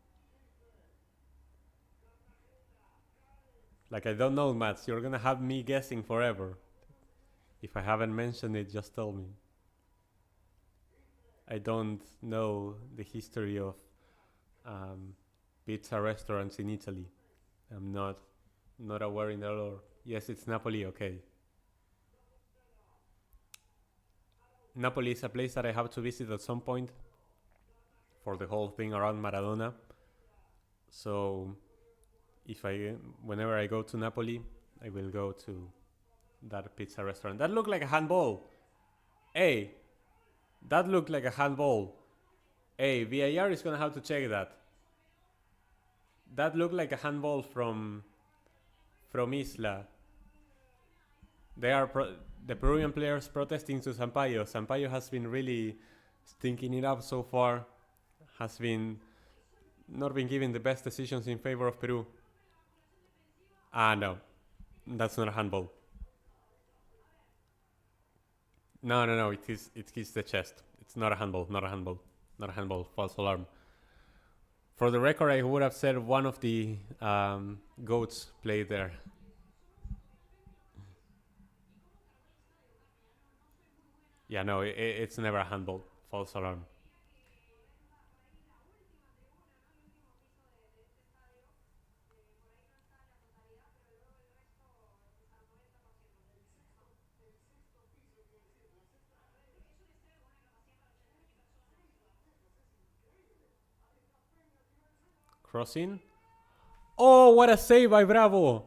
Like I don't know, Mats. You're gonna have me guessing forever. If I haven't mentioned it, just tell me. I don't know the history of um, pizza restaurants in Italy. I'm not aware in the lore. Yes, it's Napoli. Okay, Napoli is a place that I have to visit at some point for the whole thing around Maradona. So if I whenever I go to Napoli, I will go to that pizza restaurant. That looked like a handball. Hey, that looked like a handball. Hey, VAR is gonna have to check that. That looked like a handball from Isla. They are the Peruvian players protesting to Sampaio. Sampaio has been really stinking it up so far. Has been not been giving the best decisions in favor of Peru. No, that's not a handball. No. It hits the chest. It's not a handball. Not a handball. Not a handball. False alarm. For the record, I would have said one of the goats played there. Yeah, no, it's never a handball. False alarm. Crossing. Oh, what a save by Bravo!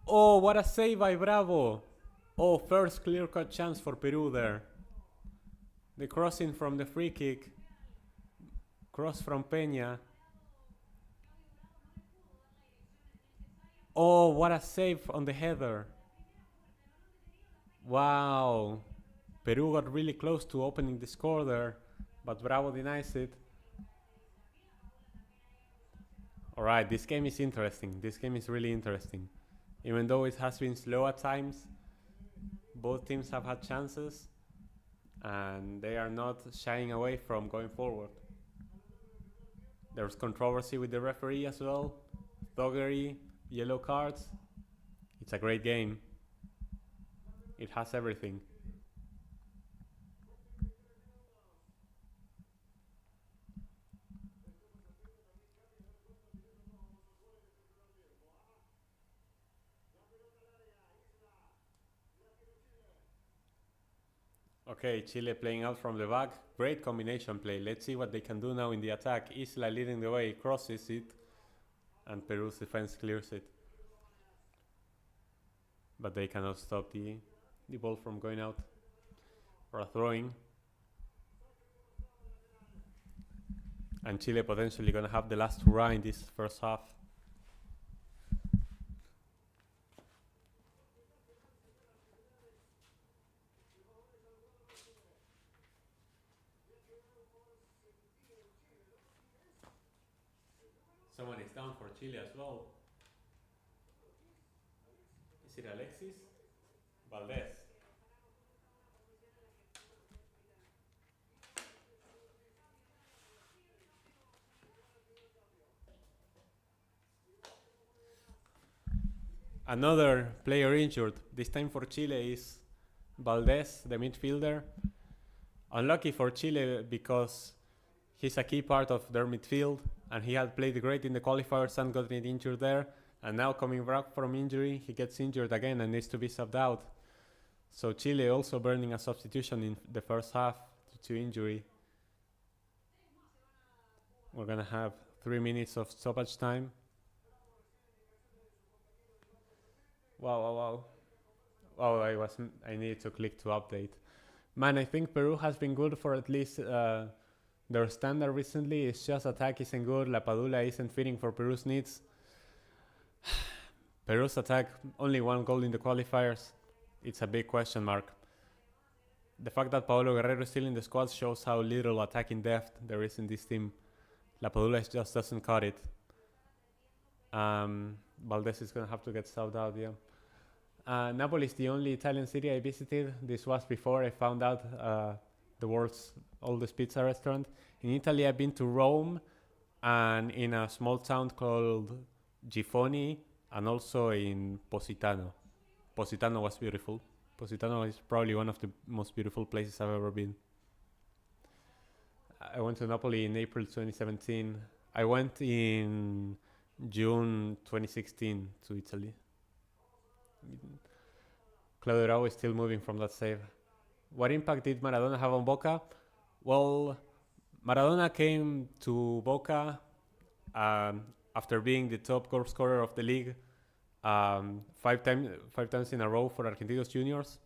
Oh, what a save by Bravo! Oh, first clear cut chance for Peru there. The crossing from the free kick. Cross from Peña. Oh, what a save on the header. Wow. Peru got really close to opening the score there, but Bravo denies it. Alright, this game is interesting. This game is really interesting. Even though it has been slow at times, both teams have had chances and they are not shying away from going forward. There's controversy with the referee as well, thuggery, yellow cards. It's a great game. It has everything. Okay, Chile playing out from the back. Great combination play. Let's see what they can do now in the attack. Isla leading the way, crosses it, and Peru's defense clears it. But they cannot stop the ball from going out for a throwing. And Chile potentially gonna have the last hurrah in this first half. Someone is down for Chile as well. Is it Alexis? Valdez. Another player injured. This time for Chile is Valdez, the midfielder. Unlucky for Chile because he's a key part of their midfield and he had played great in the qualifiers and got injured there. And now coming back from injury, he gets injured again and needs to be subbed out. So Chile also burning a substitution in the first half due to injury. We're gonna have 3 minutes of stoppage time. Wow. Oh, I needed to click to update. Man, I think Peru has been good for at least their standard recently. It's just attack isn't good. La Padula isn't fitting for Peru's needs. Peru's attack, only 1 goal in the qualifiers. It's a big question mark. The fact that Paolo Guerrero is still in the squad shows how little attacking depth there is in this team. La Padula just doesn't cut it. Valdez is going to have to get subbed out, yeah. Napoli is the only Italian city I visited. This was before I found out the world's oldest pizza restaurant. In Italy, I've been to Rome and in a small town called Gifoni and also in Positano. Positano was beautiful. Positano is probably one of the most beautiful places I've ever been. I went to Napoli in April 2017. I went in June 2016 to Italy. Claudio Bravo is still moving from that save. What impact did Maradona have on Boca? Well, Maradona came to Boca after being the top goal scorer of the league 5 times in a row for Argentinos Juniors.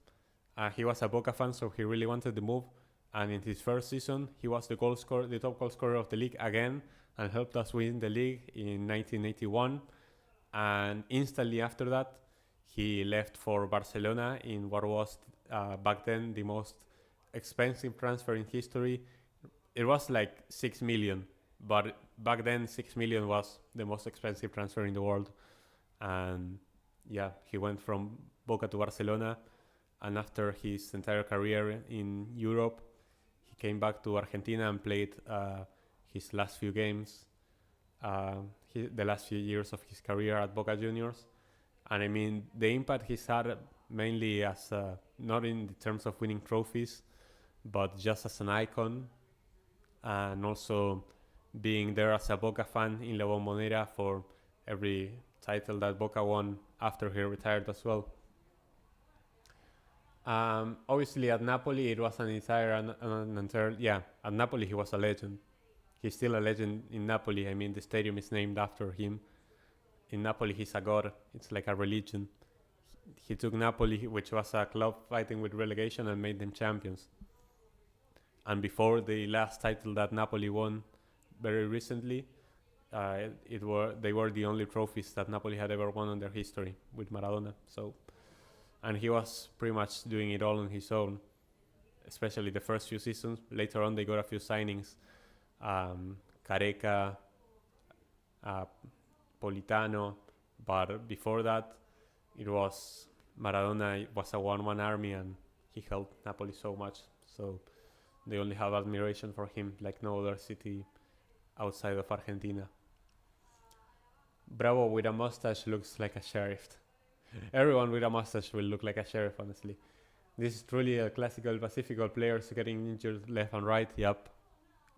He was a Boca fan, so he really wanted the move. And in his first season, he was the top goal scorer of the league again, and helped us win the league in 1981. And instantly after that, he left for Barcelona in what was back then the most expensive transfer in history. It was like 6 million, but back then 6 million was the most expensive transfer in the world. And yeah, he went from Boca to Barcelona, and after his entire career in Europe, he came back to Argentina and played his last few games, the last few years of his career at Boca Juniors. And I mean, the impact he's had mainly as not in the terms of winning trophies, but just as an icon, and also being there as a Boca fan in La Bombonera for every title that Boca won after he retired as well. Obviously at Napoli it was at Napoli he was a legend. He's still a legend in Napoli. I mean, the stadium is named after him. In Napoli he's a god. It's like a religion. He took Napoli, which was a club fighting with relegation, and made them champions. And before the last title that Napoli won very recently, they were the only trophies that Napoli had ever won in their history with Maradona. So, and he was pretty much doing it all on his own, especially the first few seasons. Later on, they got a few signings, Careca, Politano, but before that, it was Maradona. It was a one-man army, and he helped Napoli so much. So they only have admiration for him, like no other city outside of Argentina. Bravo with a mustache looks like a sheriff. Everyone with a mustache will look like a sheriff, honestly. This is truly a classical Pacifico players getting injured left and right. Yep,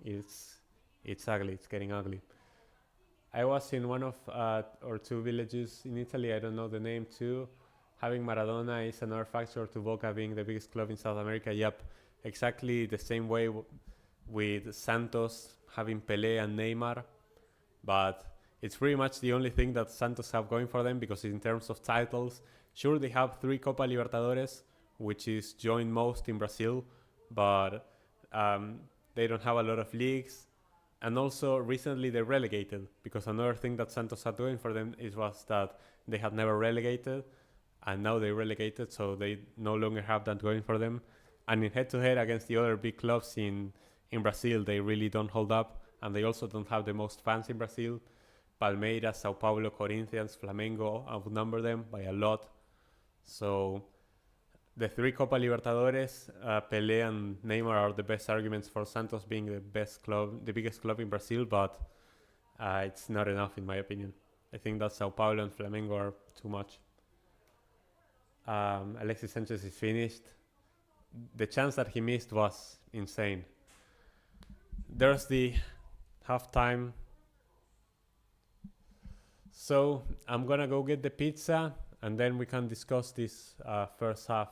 it's ugly. It's getting ugly. I was in one of or two villages in Italy, I don't know the name too. Having Maradona is another factor to Boca being the biggest club in South America. Yep, exactly the same way with Santos having Pelé and Neymar. But it's pretty much the only thing that Santos have going for them, because in terms of titles, sure they have 3 Copa Libertadores, which is joint most in Brazil, but they don't have a lot of leagues. And also recently they relegated, because another thing that Santos had going for them was that they had never relegated, and now they relegated, so they no longer have that going for them. And in head-to-head against the other big clubs in Brazil, they really don't hold up, and they also don't have the most fans in Brazil. Palmeiras, Sao Paulo, Corinthians, Flamengo outnumber them by a lot. So the 3 Copa Libertadores, Pelé and Neymar are the best arguments for Santos being the biggest club in Brazil, but it's not enough in my opinion. I think that Sao Paulo and Flamengo are too much. Alexis Sanchez is finished. The chance that he missed was insane. There's the halftime. So I'm gonna go get the pizza, and then we can discuss this first half.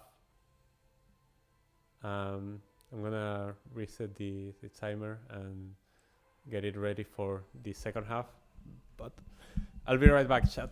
I'm gonna reset the timer, and get it ready for the second half. But I'll be right back, chat.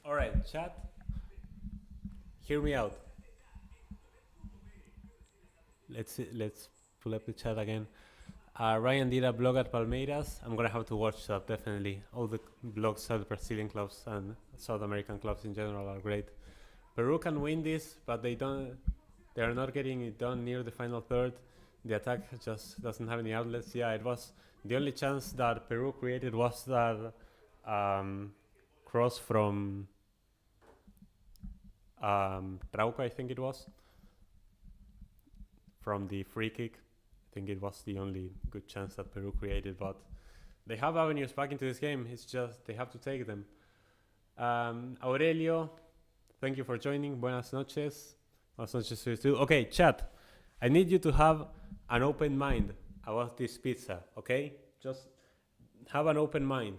All right, chat. Hear me out. Let's pull up the chat again. Ryan did a blog at Palmeiras. I'm gonna have to watch that definitely. All the blogs at Brazilian clubs and South American clubs in general are great. Peru can win this, but they don't. They are not getting it done near the final third. The attack just doesn't have any outlets. Yeah, it was the only chance that Peru created was that cross from Trauco, I think it was, from the free kick. I think it was the only good chance that Peru created, but they have avenues back into this game. It's just they have to take them. Aurelio, thank you for joining. Buenas noches. Buenas noches to you too. Okay, chat. I need you to have an open mind about this pizza, okay? Just have an open mind.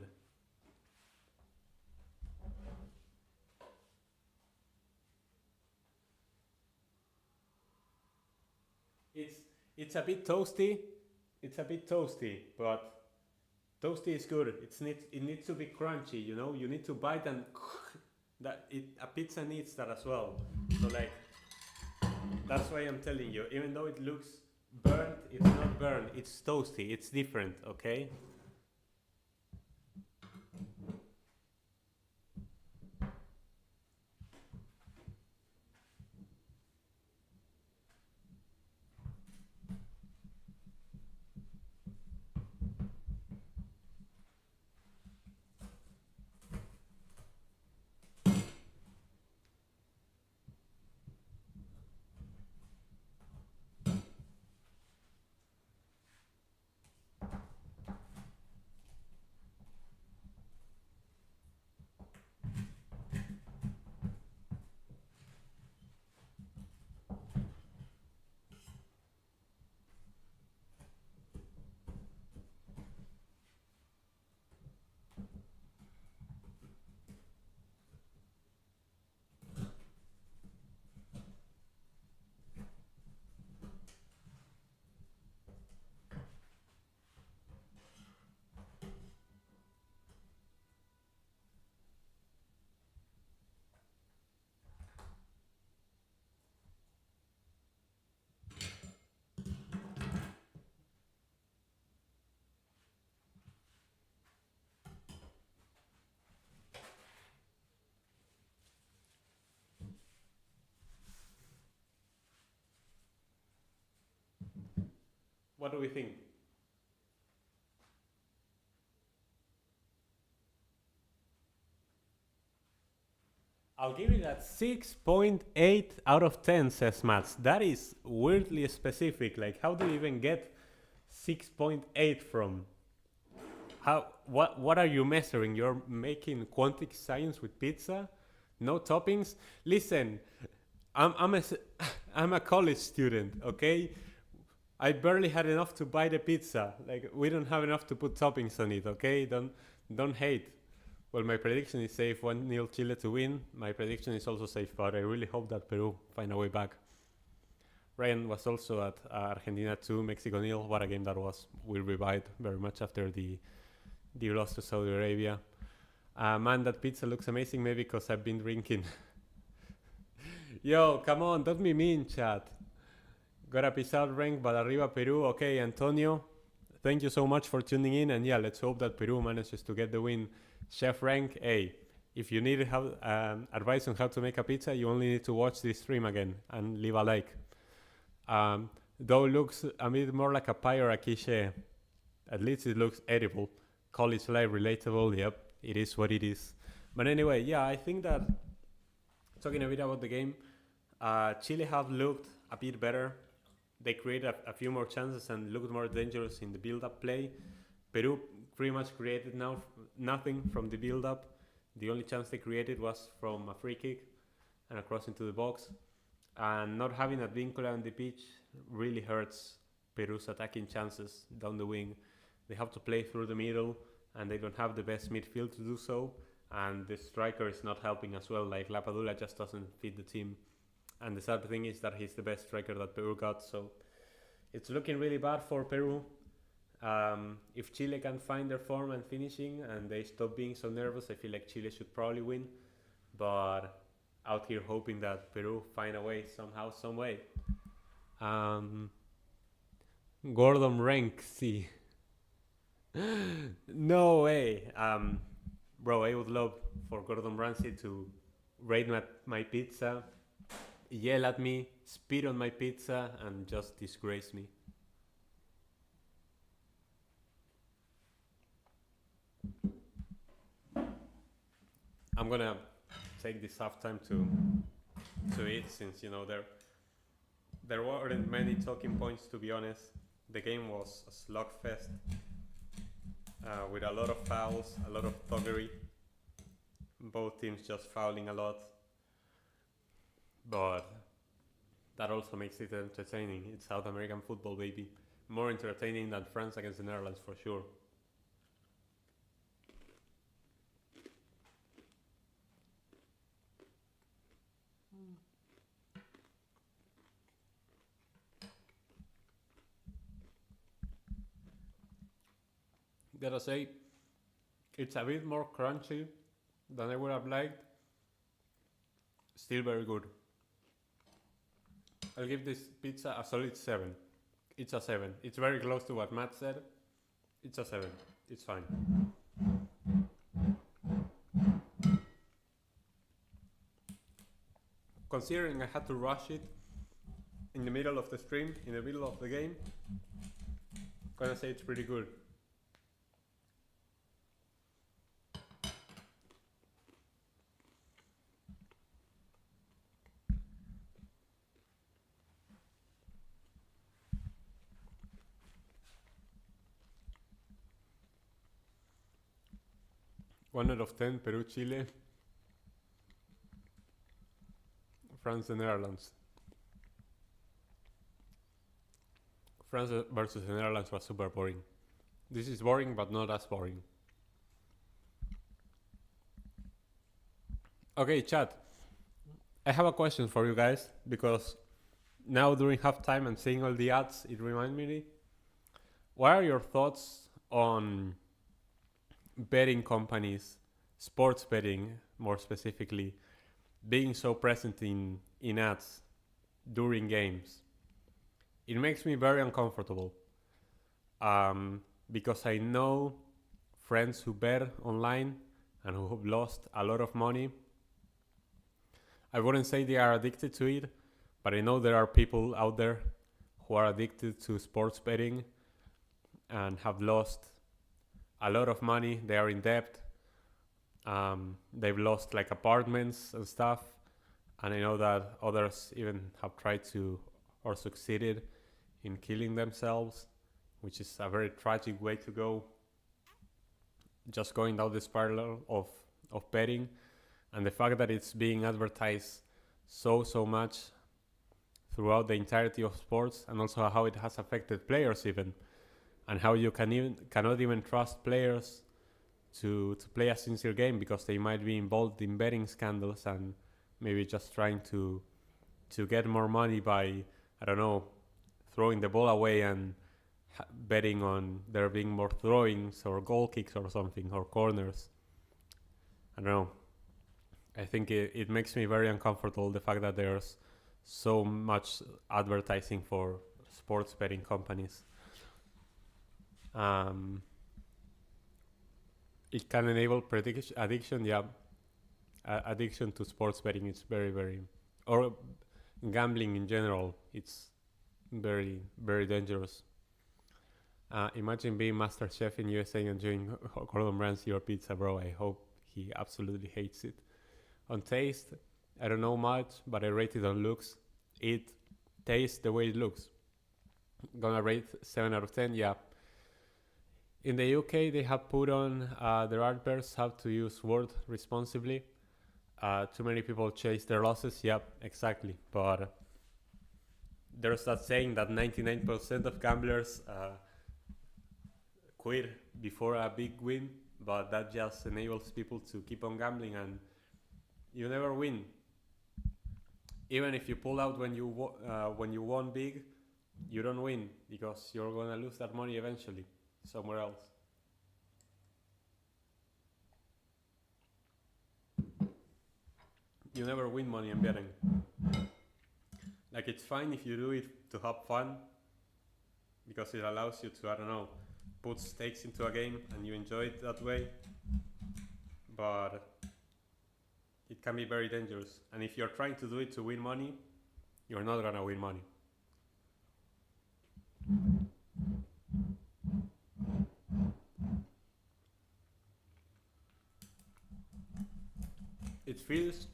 It's a bit toasty. It's a bit toasty, but toasty is good. It needs to be crunchy. You know, you need to bite and a pizza needs that as well. So like that's why I'm telling you. Even though it looks burnt, it's not burnt. It's toasty. It's different. Okay. What do we think? I'll give it a 6.8 out of 10, says Mats. That is weirdly specific. Like, how do you even get 6.8 from? How? What are you measuring? You're making quantic science with pizza? No toppings? Listen, I'm a, I'm a college student, okay? I barely had enough to buy the pizza. Like, we don't have enough to put toppings on it, okay? Don't hate. Well, my prediction is safe 1-0 Chile to win. My prediction is also safe, but I really hope that Peru find a way back. Ryan was also at Argentina 2, Mexico 0. What a game that was. We revived very much after the loss to Saudi Arabia. Man, that pizza looks amazing, maybe because I've been drinking. Yo, come on, don't be mean, chat. Got a pizza out rank, but arriba Peru. Okay, Antonio, thank you so much for tuning in. And yeah, let's hope that Peru manages to get the win. Chef rank, hey, if you need advice on how to make a pizza, you only need to watch this stream again and leave a like. Though it looks a bit more like a pie or a quiche, at least it looks edible. College life relatable, yep, it is what it is. But anyway, yeah, I think that talking a bit about the game, Chile have looked a bit better. They created a few more chances and looked more dangerous in the build-up play. Peru pretty much created nothing from the build-up. The only chance they created was from a free kick and a cross into the box. And not having Advíncula on the pitch really hurts Peru's attacking chances down the wing. They have to play through the middle, and they don't have the best midfield to do so. And the striker is not helping as well. Like, Lapadula just doesn't fit the team. And the sad thing is that he's the best striker that Peru got. So it's looking really bad for Peru. If Chile can find their form and finishing, and they stop being so nervous, I feel like Chile should probably win. But out here hoping that Peru find a way somehow, some way. Gordon Ramsay. No way. Bro, I would love for Gordon Ramsay to rate my pizza, yell at me, spit on my pizza, and just disgrace me. I'm gonna take this half time to eat, since there weren't many talking points, to be honest. The game was a slugfest with a lot of fouls, a lot of thuggery. Both teams just fouling a lot, but that also makes it entertaining. It's South American football, baby. More entertaining than France against the Netherlands, for sure. Gotta say, it's a bit more crunchy than I would have liked. Still very good. I'll give this pizza a solid 7. It's a 7. It's very close to what Matt said. It's a 7. It's fine. Considering I had to rush it in the middle of the stream, in the middle of the game, I'm gonna say it's pretty good. One out of 10, Peru, Chile, France, and Netherlands. France versus the Netherlands was super boring. This is boring, but not as boring. Okay, chat. I have a question for you guys, because now during halftime and seeing all the ads, it reminded me. What are your thoughts on betting companies, sports betting more specifically, being so present in ads during games? It makes me very uncomfortable, because I know friends who bet online and who have lost a lot of money. I wouldn't say they are addicted to it, but I know there are people out there who are addicted to sports betting and have lost a lot of money. They are in debt. They've lost like apartments and stuff, and I know that others even have tried to or succeeded in killing themselves, which is a very tragic way to go. Just going down this parallel of betting, and the fact that it's being advertised so much throughout the entirety of sports, and also how it has affected players even, and how you cannot even trust players to play a sincere game because they might be involved in betting scandals and maybe just trying to get more money by, I don't know, throwing the ball away and betting on there being more throw-ins or goal kicks or something, or corners. I don't know. I think it makes me very uncomfortable, the fact that there's so much advertising for sports betting companies. It can enable addiction, yeah. Addiction to sports betting is very, or gambling in general, it's very dangerous. Imagine being Master Chef in USA and enjoying Gordon Ramsay or pizza, bro. I hope he absolutely hates it. On taste, I don't know much, but I rate it on looks. It tastes the way it looks. Gonna rate 7 out of 10, yeah. In the UK, they have put on their adverts have to use word responsibly. Too many people chase their losses, yep, exactly. But there's that saying that 99% of gamblers quit before a big win, but that just enables people to keep on gambling, and you never win. Even if you pull out when you won big, you don't win because you're gonna lose that money eventually somewhere else. You never win money in betting. Like, it's fine if you do it to have fun because it allows you to, I don't know, put stakes into a game and you enjoy it that way. But it can be very dangerous. And if you're trying to do it to win money, you're not gonna win money. It feels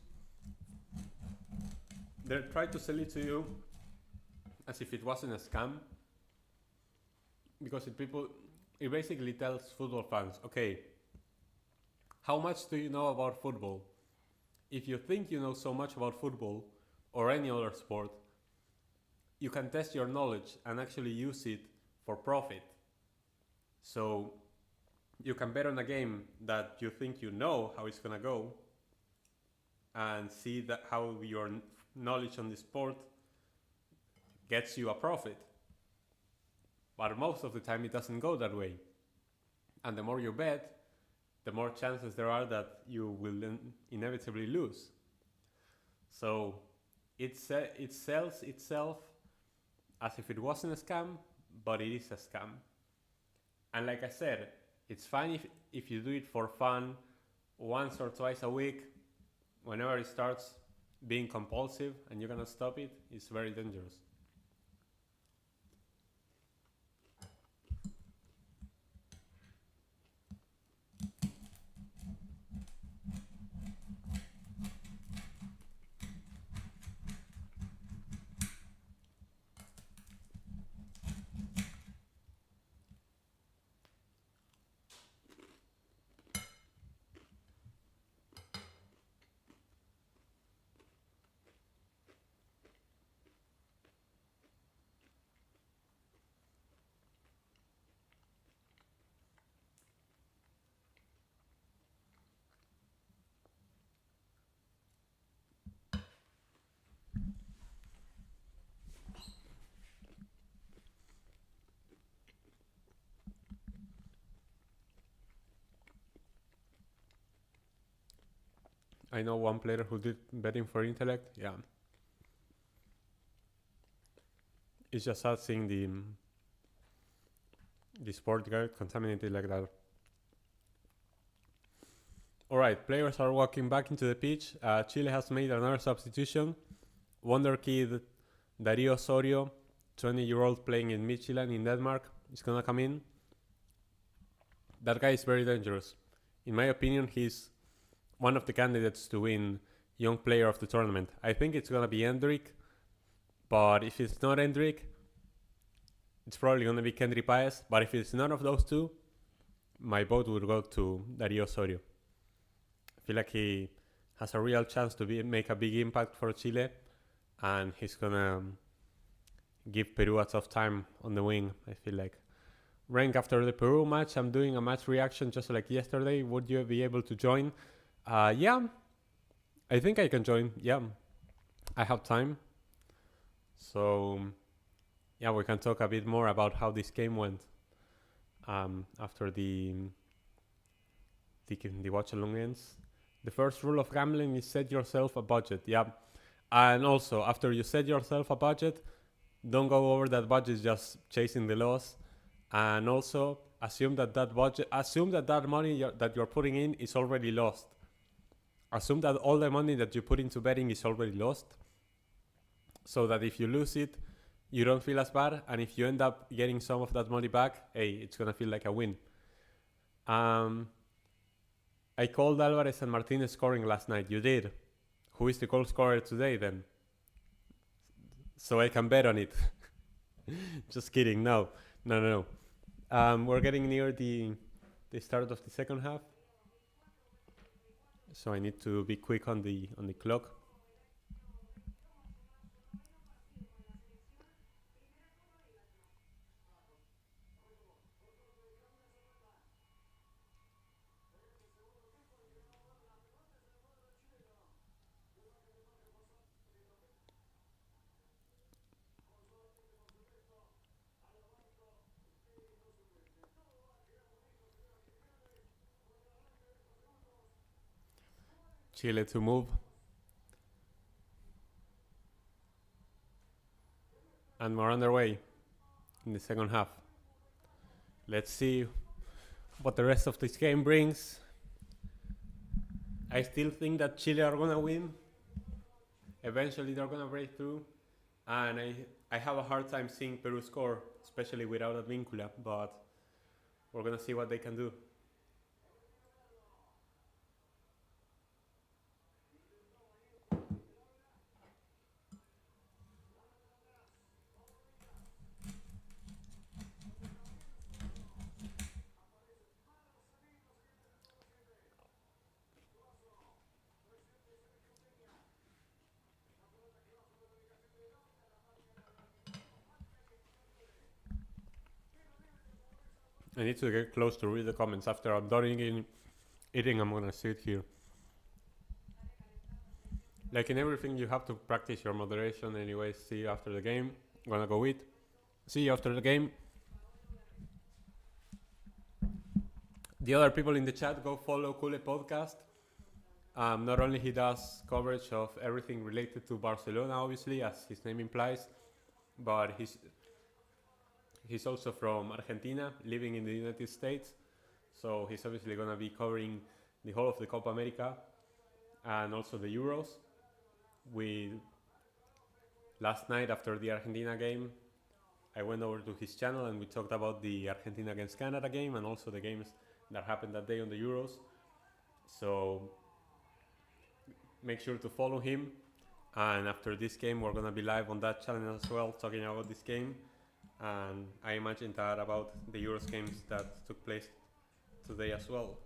they're trying to sell it to you as if it wasn't a scam, because it basically tells football fans, okay, how much do you know about football? If you think you know so much about football or any other sport, you can test your knowledge and actually use it for profit. So you can bet on a game that you think you know how it's gonna go and see that how your knowledge on the sport gets you a profit. But most of the time it doesn't go that way. And the more you bet, the more chances there are that you will inevitably lose. So it sells itself as if it wasn't a scam, but it is a scam. And like I said, it's fine if you do it for fun once or twice a week. Whenever it starts being compulsive and you cannot stop it, it's very dangerous. I know one player who did betting for intellect. Yeah. It's just sad seeing the sport get contaminated like that. Alright, players are walking back into the pitch. Chile has made another substitution. Wonder kid Dario Osorio, 20-year-old playing in Midtjylland in Denmark, is gonna come in. That guy is very dangerous. In my opinion, he's one of the candidates to win Young Player of the Tournament. I think it's gonna be Hendrik, but if it's not Hendrik, it's probably gonna be Kendry Paez. But if it's none of those two, my vote would go to Darío Osorio. I feel like he has a real chance to make a big impact for Chile, and he's gonna give Peru a tough time on the wing. I feel like. Rank, after the Peru match, I'm doing a match reaction just like yesterday. Would you be able to join? Yeah, I think I can join. Yeah, I have time. So, yeah, we can talk a bit more about how this game went after the Watchalong ends. The first rule of gambling is set yourself a budget. Yeah, and also after you set yourself a budget, don't go over that budget just chasing the loss. And also assume that that money that you're putting in is already lost. Assume that all the money that you put into betting is already lost, so that if you lose it, you don't feel as bad. And if you end up getting some of that money back, hey, it's gonna feel like a win. I called Alvarez and Martinez scoring last night. You did. Who is the goal scorer today then? So I can bet on it. Just kidding. No. We're getting near the start of the second half, so I need to be quick on the clock. Chile to move. And we're underway in the second half. Let's see what the rest of this game brings. I still think that Chile are gonna win. Eventually they're gonna break through. And I have a hard time seeing Peru score, especially without Advíncula, but we're gonna see what they can do. I need to get close to read the comments. After I'm done eating, I'm gonna sit here. Like in everything, you have to practice your moderation. Anyways, see you after the game. I'm gonna go eat. See you after the game. The other people in the chat, go follow Kule Podcast. Not only he does coverage of everything related to Barcelona, obviously, as his name implies, but he's also from Argentina, living in the United States. So he's obviously going to be covering the whole of the Copa America and also the Euros. Last night after the Argentina game, I went over to his channel and we talked about the Argentina against Canada game and also the games that happened that day on the Euros. So make sure to follow him. And after this game, we're going to be live on that channel as well, talking about this game. And I imagine that about the Euros games that took place today as well.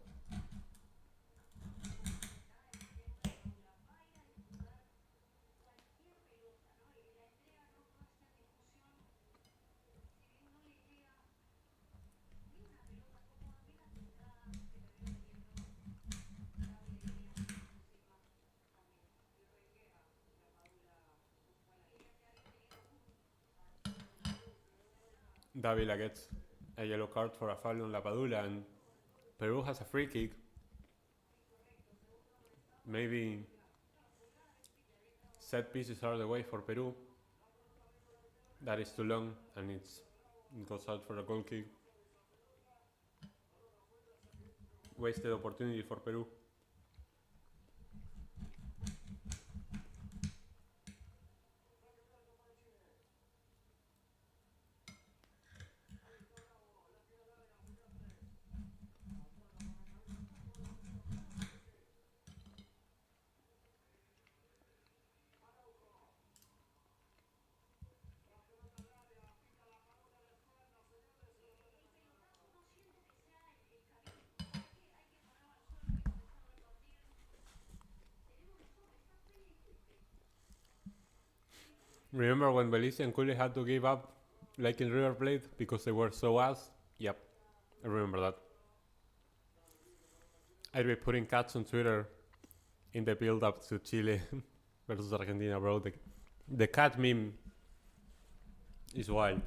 Davila gets a yellow card for a foul on Lapadula, and Peru has a free kick. Maybe set pieces are the way for Peru. That is too long, and it goes out for a goal kick. Wasted opportunity for Peru. Remember when Belize and Chile had to give up, like in River Plate, because they were so ass? Yep, I remember that. I'd be putting cats on Twitter in the build-up to Chile versus Argentina, bro. The cat meme is wild.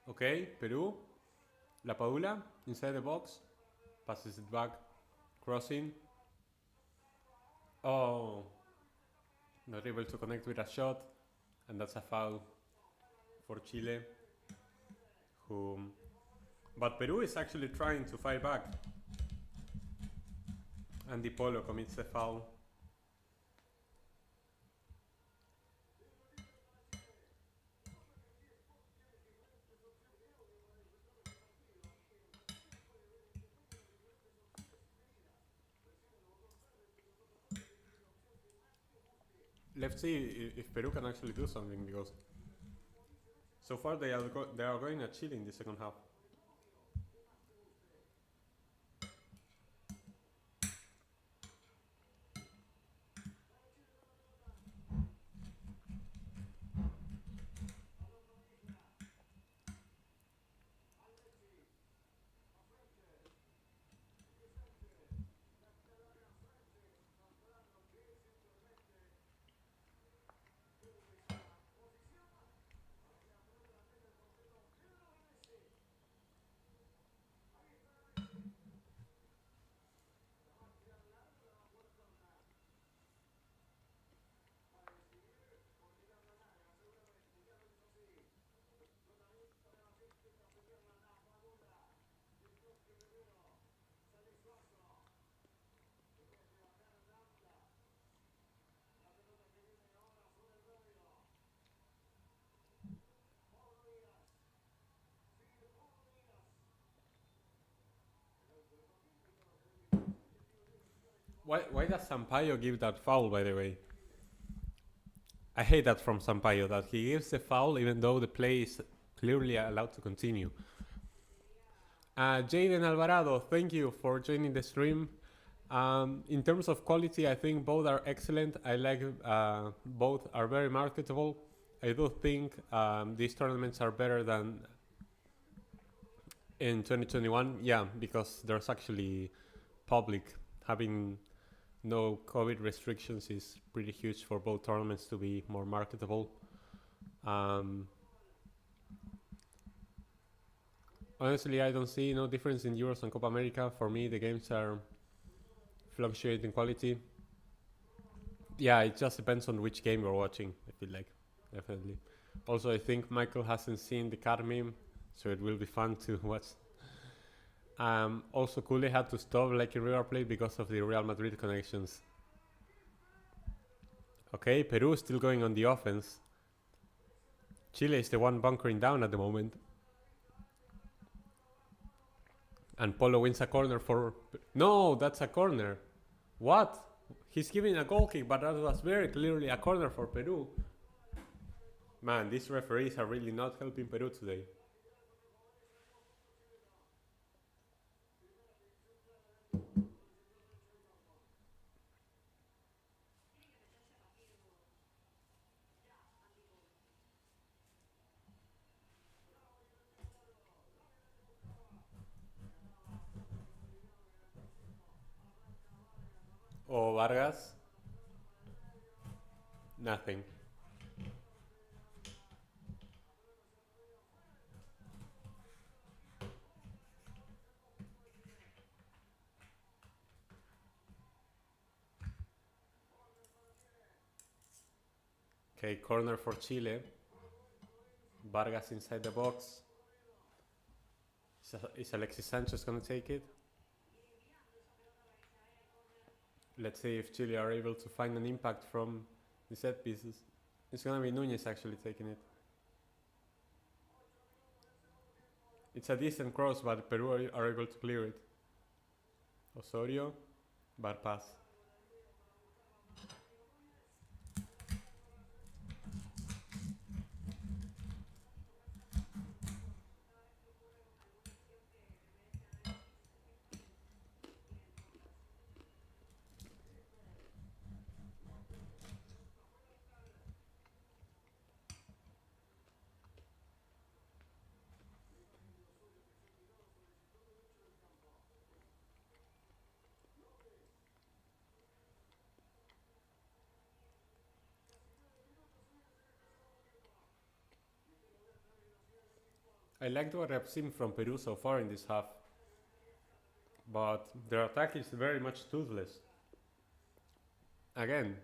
Okay, Peru. La Padula inside the box. Passes it back. Crossing. Oh, not able to connect with a shot. And that's a foul for Chile. Who, but Peru is actually trying to fight back. And Di Polo commits the foul. Let's see if Peru can actually do something, because so far they are going at Chile in the second half. Why does Sampaio give that foul, by the way? I hate that from Sampaio, that he gives the foul even though the play is clearly allowed to continue. Jaden Alvarado, thank you for joining the stream. In terms of quality, I think both are excellent. I like both are very marketable. I do think these tournaments are better than in 2021. Yeah, because there's actually public. Having no COVID restrictions is pretty huge for both tournaments to be more marketable. Honestly, I don't see no difference in Euros and Copa America. For me, the games are fluctuating quality. Yeah, it just depends on which game you're watching, I feel like. Definitely. Also, I think Michael hasn't seen the cat meme, so it will be fun to watch. Also, Kule had to stop like in River Plate because of the Real Madrid connections. Okay, Peru is still going on the offense. Chile is the one bunkering down at the moment. And Polo wins a corner for... No, that's a corner. What? He's giving a goal kick, but that was very clearly a corner for Peru. Man, these referees are really not helping Peru today. Oh, Vargas? Nothing. Okay, corner for Chile. Vargas inside the box. Is Alexis Sanchez gonna take it? Let's see if Chile are able to find an impact from the set pieces. It's gonna be Nunez actually taking it. It's a decent cross, but Peru are able to clear it. Osorio, bad pass. I liked what I've seen from Peru so far in this half, but their attack is very much toothless. Again,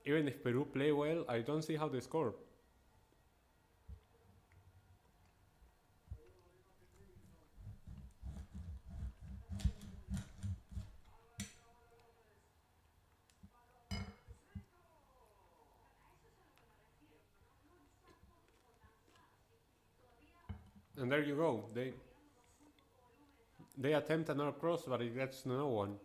even if Peru play well, I don't see how they score. And there you go. They attempt another cross, but it gets no one.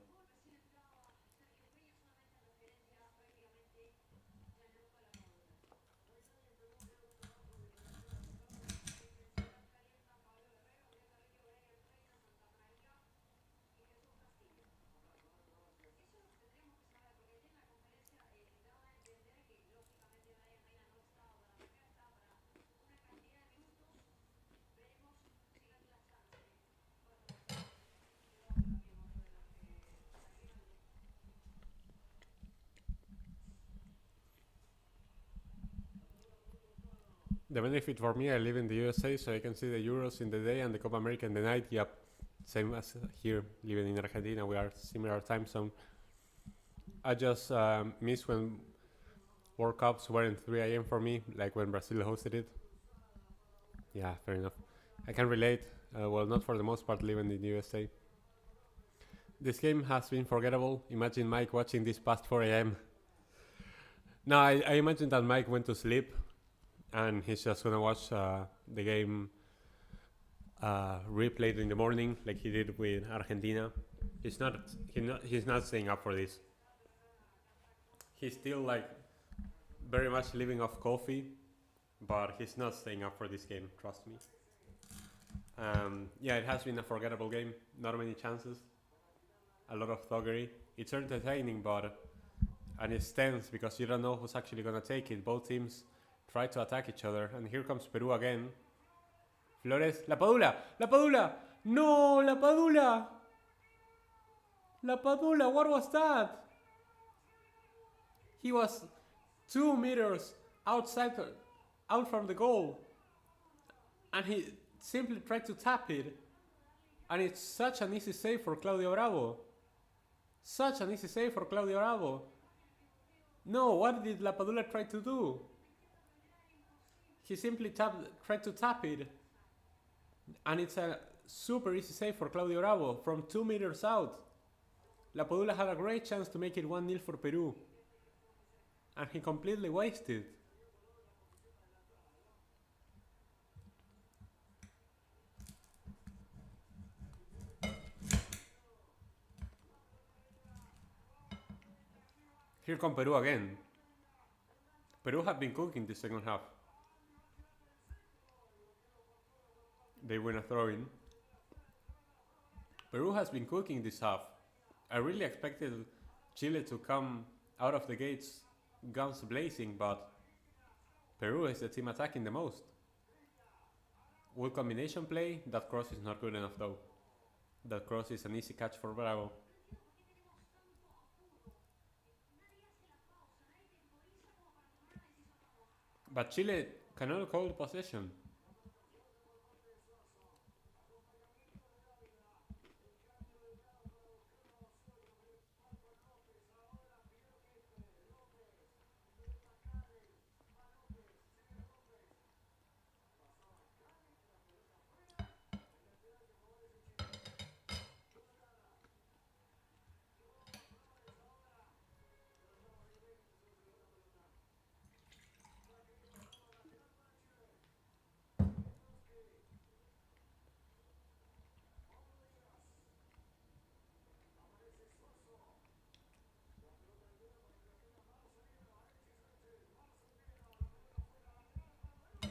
The benefit for me, I live in the USA, so I can see the Euros in the day and the Copa America in the night. Yep, same as here, living in Argentina. We are similar time zone. I just miss when World Cups weren't 3 a.m. for me, like when Brazil hosted it. Yeah, fair enough. I can relate. Well, not for the most part, living in the USA. This game has been forgettable. Imagine Mike watching this past 4 a.m. No, I imagine that Mike went to sleep and he's just gonna watch the game replayed in the morning, like he did with Argentina. He's not staying up for this. He's still like very much living off coffee, but he's not staying up for this game. Trust me. Yeah, it has been a forgettable game. Not many chances. A lot of thuggery. It's entertaining, and it's tense because you don't know who's actually gonna take it. Both teams try to attack each other, and here comes Peru again. Flores, La Padula, La Padula, no, La Padula, La Padula, what was that? He was 2 meters out from the goal, and he simply tried to tap it, and it's such an easy save for Claudio Bravo. Such an easy save for Claudio Bravo. No, what did La Padula try to do? He simply tried to tap it, and it's a super easy save for Claudio Bravo from 2 meters out. La Padula had a great chance to make it 1-0 for Peru, and he completely wasted. Here come Peru again. Peru have been cooking the second half. They win a throw-in. Peru has been cooking this half. I really expected Chile to come out of the gates guns blazing, but Peru is the team attacking the most. With combination play, that cross is not good enough though. That cross is an easy catch for Bravo. But Chile cannot hold possession.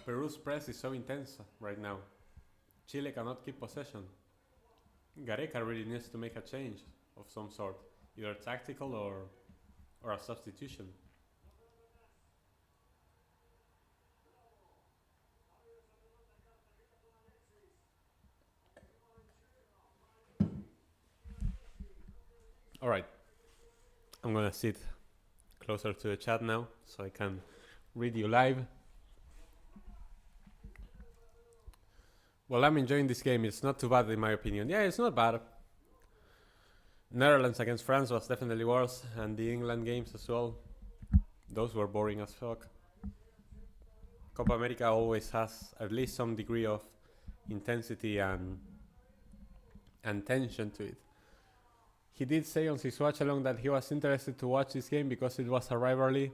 Peru's press is so intense right now. Chile cannot keep possession. Gareca really needs to make a change of some sort, either tactical or a substitution. All right, I'm gonna sit closer to the chat now so I can read you live. Well, I'm enjoying this game. It's not too bad in my opinion. Yeah, it's not bad. Netherlands against France was definitely worse, and the England games as well. Those were boring as fuck. Copa America always has at least some degree of intensity and tension to it. He did say on his watchalong that he was interested to watch this game because it was a rivalry.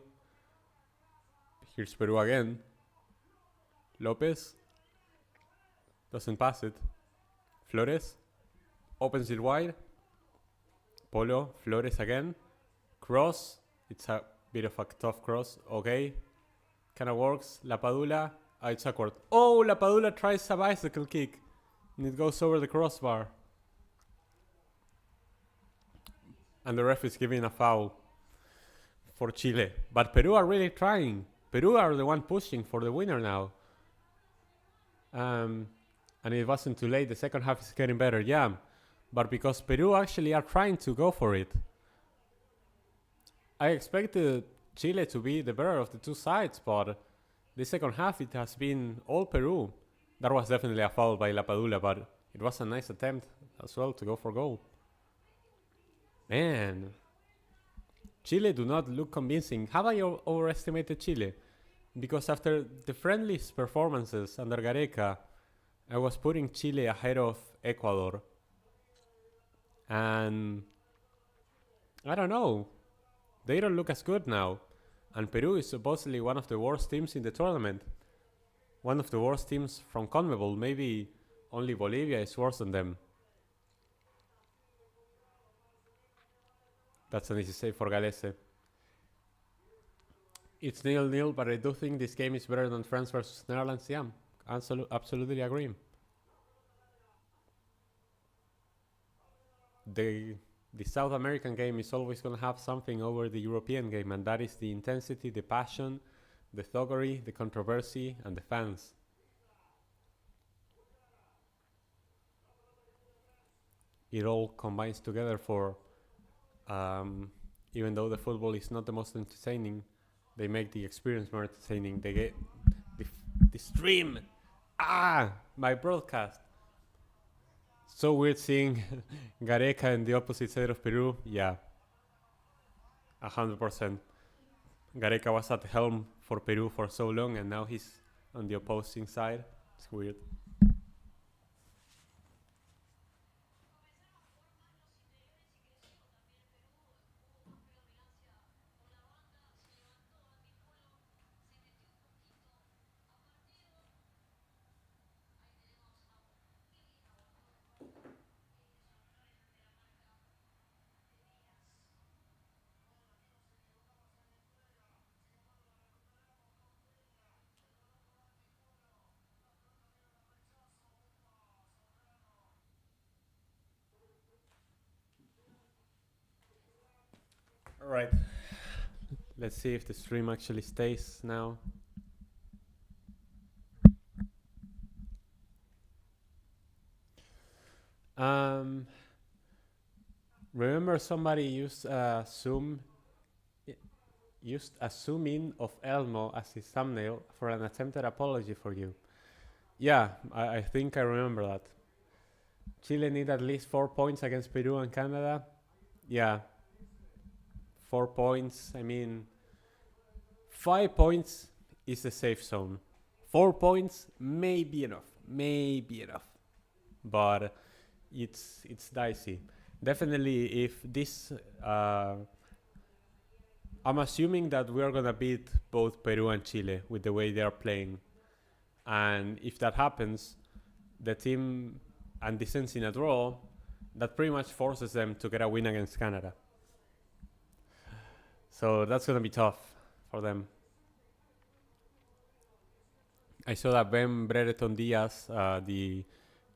Here's Peru again. Lopez doesn't pass it. Flores opens it wide. Polo, Flores again. Cross. It's a bit of a tough cross. Okay. Kinda works. Lapadula. It's awkward. Oh, Lapadula tries a bicycle kick. And it goes over the crossbar. And the ref is giving a foul for Chile. But Peru are really trying. Peru are the one pushing for the winner now. And it wasn't too late. The second half is getting better, yeah. But because Peru actually are trying to go for it. I expected Chile to be the better of the two sides, but the second half it has been all Peru. That was definitely a foul by Lapadula, but it was a nice attempt as well to go for goal. Man, Chile do not look convincing. Have I overestimated Chile? Because after the friendliest performances under Gareca, I was putting Chile ahead of Ecuador. And I don't know. They don't look as good now. And Peru is supposedly one of the worst teams in the tournament. One of the worst teams from CONMEBOL. Maybe only Bolivia is worse than them. That's an easy save for Galese. It's 0-0, but I do think this game is better than France versus Netherlands. Yeah, absolutely agree. The South American game is always going to have something over the European game, and that is the intensity, the passion, the thuggery, the controversy, and the fans. It all combines together for, even though the football is not the most entertaining, they make the experience more entertaining. They get the stream. My broadcast. So weird seeing Gareca in the opposite side of Peru. Yeah, 100%. Gareca was at the helm for Peru for so long, and now he's on the opposing side. It's weird. Alright, let's see if the stream actually stays now. Remember somebody used a zoom in of Elmo as his thumbnail for an attempted apology for you. Yeah, I think I remember that. Chile need at least 4 points against Peru and Canada. Yeah. 4 points, I mean, 5 points is the safe zone. 4 points may be enough, but it's dicey. Definitely, if this, I'm assuming that we are gonna beat both Peru and Chile with the way they are playing, and if that happens, the team and descends in a draw, that pretty much forces them to get a win against Canada. So that's going to be tough for them. I saw that Ben Brereton Diaz, the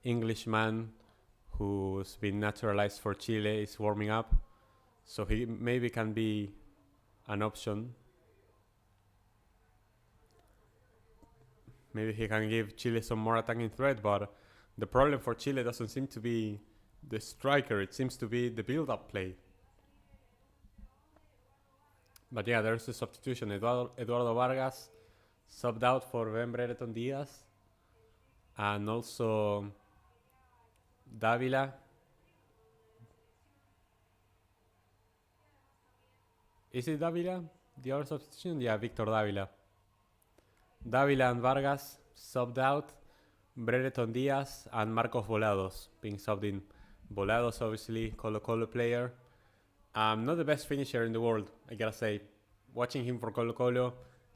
Englishman who's been naturalized for Chile, is warming up. So he maybe can be an option. Maybe he can give Chile some more attacking threat, but the problem for Chile doesn't seem to be the striker, it seems to be the build-up play. But yeah, there's a substitution. Eduardo Vargas subbed out for Ben Brereton Diaz. And also Davila. Is it Davila? The other substitution? Yeah, Victor Davila. Davila and Vargas subbed out. Brereton Diaz and Marcos Volados being subbed in. Volados, obviously, Colo Colo player. Not the best finisher in the world, I gotta say. Watching him for Colo Colo,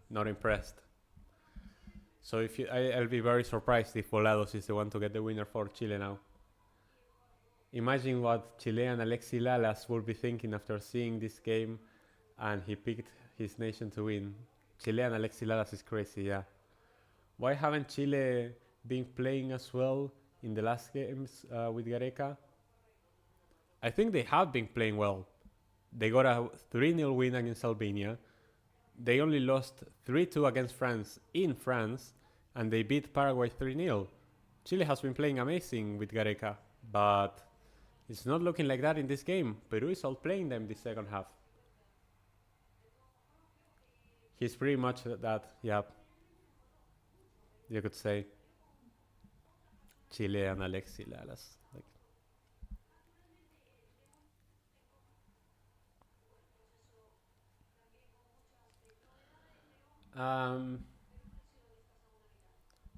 not impressed. So I'll be very surprised if Volados is the one to get the winner for Chile now. Imagine what Chilean Alexi Lalas will be thinking after seeing this game and he picked his nation to win. Chilean Alexi Lalas is crazy, yeah. Why haven't Chile been playing as well in the last games with Gareca? I think they have been playing well. They got a 3-0 win against Albania. They only lost 3-2 against France in France, and they beat Paraguay 3-0. Chile has been playing amazing with Gareca, but it's not looking like that in this game. Peru is outplaying them this second half. He's pretty much that, yeah. You could say Chile and Alexi Lalas.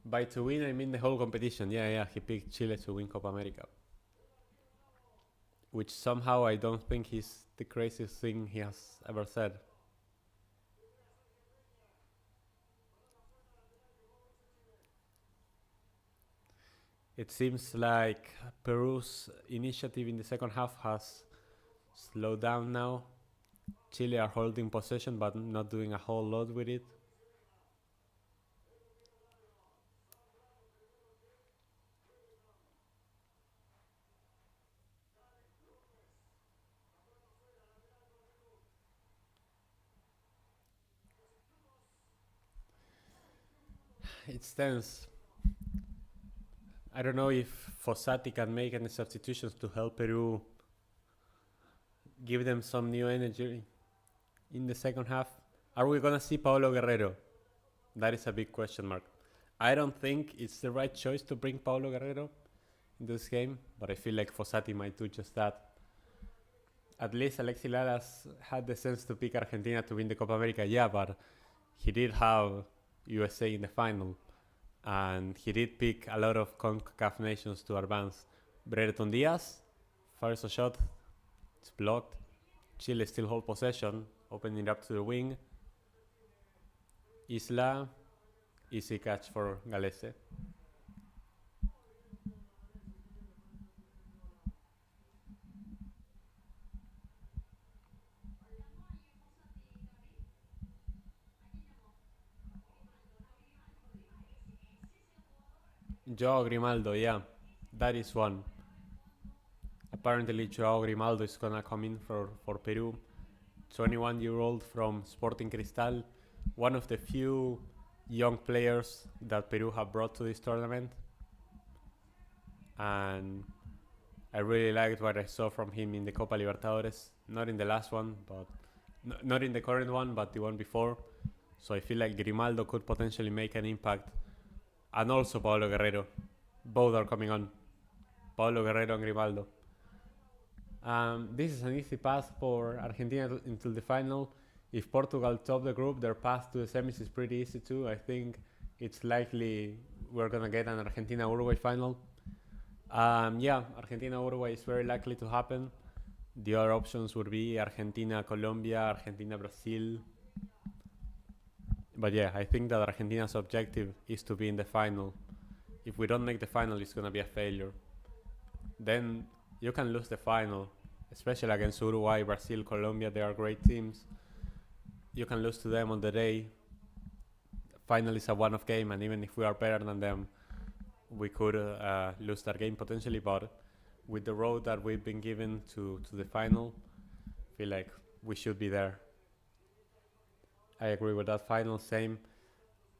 By to win, I mean the whole competition. Yeah, he picked Chile to win Copa America. Which somehow I don't think is the craziest thing he has ever said. It seems like Peru's initiative in the second half has slowed down now. Chile are holding possession but not doing a whole lot with it. It's tense. I don't know if Fossati can make any substitutions to help Peru give them some new energy in the second half. Are we gonna see Paulo Guerrero? That is a big question mark. I don't think it's the right choice to bring Paulo Guerrero in this game, but I feel like Fossati might do just that. At least Alexi Lalas had the sense to pick Argentina to win the Copa America, yeah, but he did have USA in the final. And he did pick a lot of CONCACAF nations to advance. Brereton Diaz fires a shot, it's blocked. Chile still hold possession, opening it up to the wing. Isla, easy catch for Galese. Joao Grimaldo, yeah, that is one. Apparently Joao Grimaldo is gonna come in for Peru. 21-year-old from Sporting Cristal, one of the few young players that Peru have brought to this tournament. And I really liked what I saw from him in the Copa Libertadores. Not in the last one, but not in the current one, but the one before. So I feel like Grimaldo could potentially make an impact. And also Paulo Guerrero. Both are coming on. Paulo Guerrero and Grimaldo. This is an easy path for Argentina into the final. If Portugal top the group, their path to the semis is pretty easy too. I think it's likely we're gonna get an Argentina-Uruguay final. Yeah, Argentina-Uruguay is very likely to happen. The other options would be Argentina-Colombia, Argentina-Brazil. But yeah, I think that Argentina's objective is to be in the final. If we don't make the final, it's gonna be a failure. Then you can lose the final, especially against Uruguay, Brazil, Colombia. They are great teams. You can lose to them on the day. final is a one-off game, and even if we are better than them, we could lose that game potentially. But with the road that we've been given to the final, I feel like we should be there. I agree with that final. Same.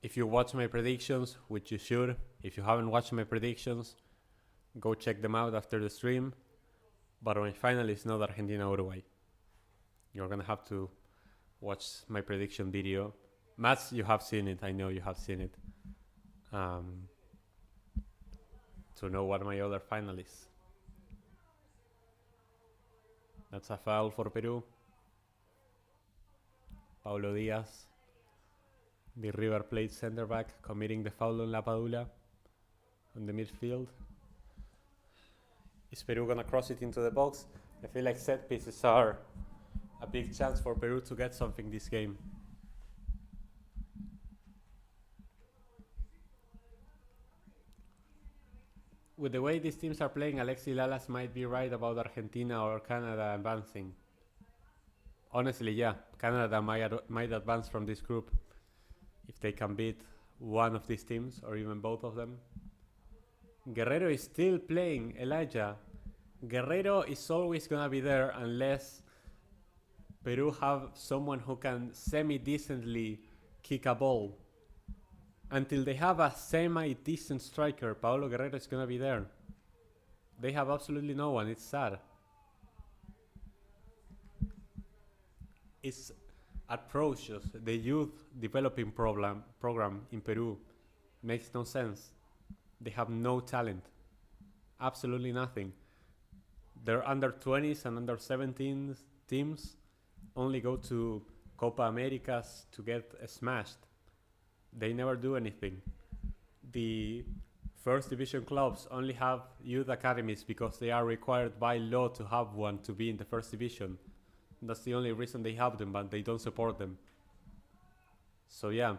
If you watch my predictions, which you should, if you haven't watched my predictions, go check them out after the stream. But my final is not Argentina-Uruguay. You're gonna have to watch my prediction video. Mats, you have seen it. I know you have seen it. To know what my other final is. That's a foul for Peru. Paulo Diaz, the River Plate center back, committing the foul on La Padula on the midfield. Is Peru gonna cross it into the box? I feel like set pieces are a big chance for Peru to get something this game. With the way these teams are playing, Alexi Lalas might be right about Argentina or Canada advancing. Honestly, yeah, Canada might advance from this group if they can beat one of these teams or even both of them. Guerrero is still playing, Elijah. Guerrero is always gonna be there unless Peru have someone who can semi-decently kick a ball. Until they have a semi-decent striker, Paulo Guerrero is gonna be there. They have absolutely no one, it's sad. It's atrocious. The youth developing program in Peru makes no sense. They have no talent. Absolutely nothing. Their under 20s and under 17s teams only go to Copa Americas to get smashed. They never do anything. The first division clubs only have youth academies because they are required by law to have one to be in the first division. That's the only reason they have them, but they don't support them. So yeah,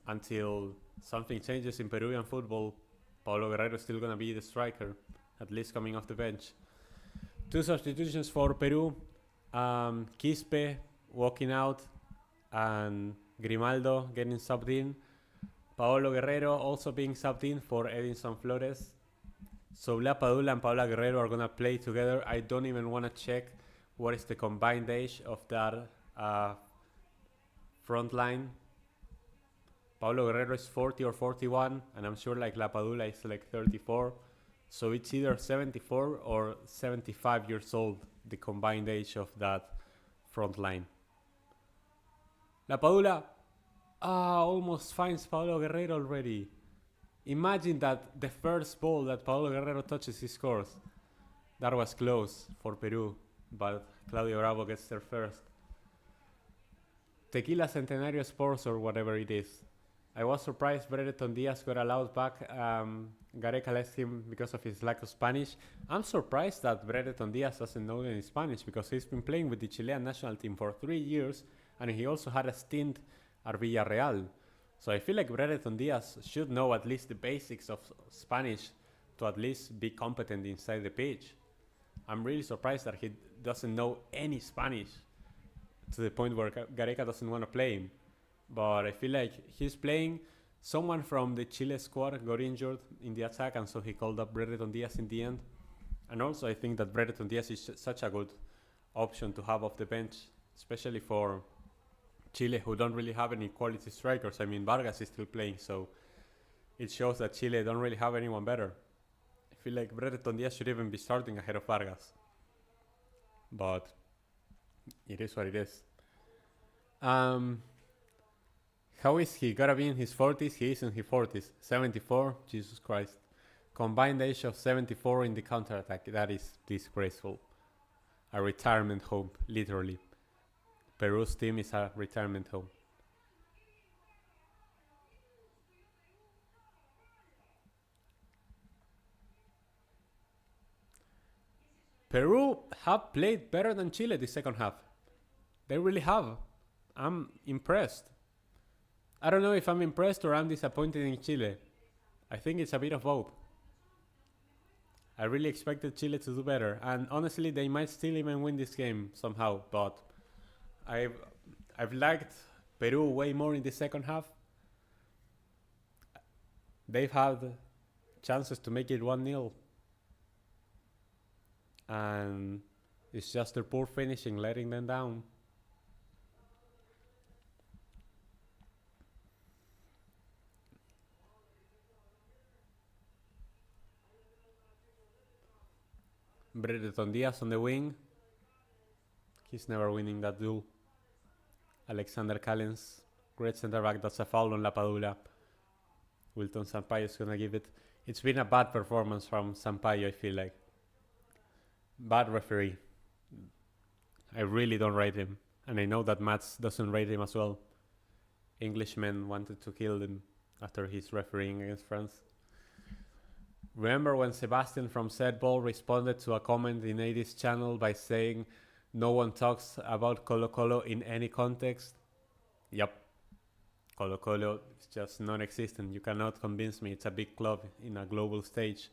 until something changes in Peruvian football, Paulo Guerrero is still gonna be the striker, at least coming off the bench. 2 substitutions for Peru. Quispe walking out and Grimaldo getting subbed in. Paolo Guerrero also being subbed in for Edinson Flores. So La Padula and Paola Guerrero are gonna play together. I don't even wanna check what is the combined age of that front line. Paulo Guerrero is 40 or 41, and I'm sure like La Padula is like 34. So it's either 74 or 75 years old, the combined age of that front line. La Padula almost finds Paulo Guerrero already. Imagine that the first ball that Paulo Guerrero touches, he scores. That was close for Peru, but Claudio Bravo gets there first. Tequila Centenario Sports or whatever it is. I was surprised Brereton Diaz got allowed back. Gareca left him because of his lack of Spanish. I'm surprised that Brereton Diaz doesn't know any Spanish because he's been playing with the Chilean national team for 3 years and he also had a stint at Villarreal. So I feel like Brereton Diaz should know at least the basics of Spanish to at least be competent inside the pitch. I'm really surprised that he doesn't know any Spanish to the point where Gareca doesn't want to play him. But I feel like he's playing. Someone from the Chile squad got injured in the attack, and so he called up Brereton Diaz in the end. And also I think that Brereton Diaz is such a good option to have off the bench, especially for Chile, who don't really have any quality strikers. I mean, Vargas is still playing, so it shows that Chile don't really have anyone better. I feel like Brereton Diaz should even be starting ahead of Vargas. But it is what it is. How is he? Gotta be in his 40s? He is in his 40s. 74? Jesus Christ. Combined age of 74 in the counterattack. That is disgraceful. A retirement home, literally. Peru's team is a retirement home. Peru have played better than Chile the second half. They really have. I'm impressed. I don't know if I'm impressed or I'm disappointed in Chile. I think it's a bit of both. I really expected Chile to do better, and honestly they might still even win this game somehow, but I've liked Peru way more in the second half. They've had chances to make it 1-0. And it's just their poor finishing letting them down. Brereton Diaz on the wing. He's never winning that duel. Alexander Callens, great center back. That's a foul on Lapadula. Wilton Sampaio is gonna give it. It's been a bad performance from Sampaio, I feel like. Bad referee. I really don't rate him. And I know that Mats doesn't rate him as well. Englishmen wanted to kill him after his refereeing against France. Remember when Sebastian from Set Ball responded to a comment in AD's channel by saying no one talks about Colo Colo in any context? Yep. Colo Colo is just non-existent. You cannot convince me it's a big club in a global stage.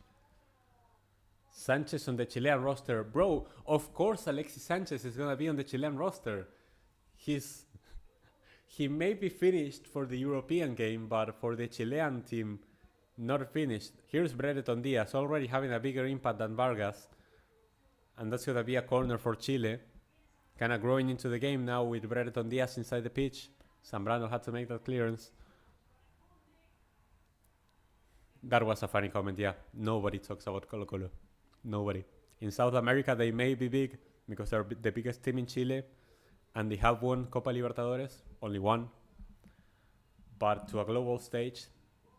Sanchez on the Chilean roster. Bro, of course Alexis Sanchez is going to be on the Chilean roster. He may be finished for the European game, but for the Chilean team, not finished. Here's Brereton Diaz, already having a bigger impact than Vargas. And that's going to be a corner for Chile. Kind of growing into the game now with Brereton Diaz inside the pitch. Zambrano had to make that clearance. That was a funny comment, yeah. Nobody talks about Colo Colo. Nobody. In South America, they may be big because they're the biggest team in Chile. And they have won Copa Libertadores. Only one. But to a global stage,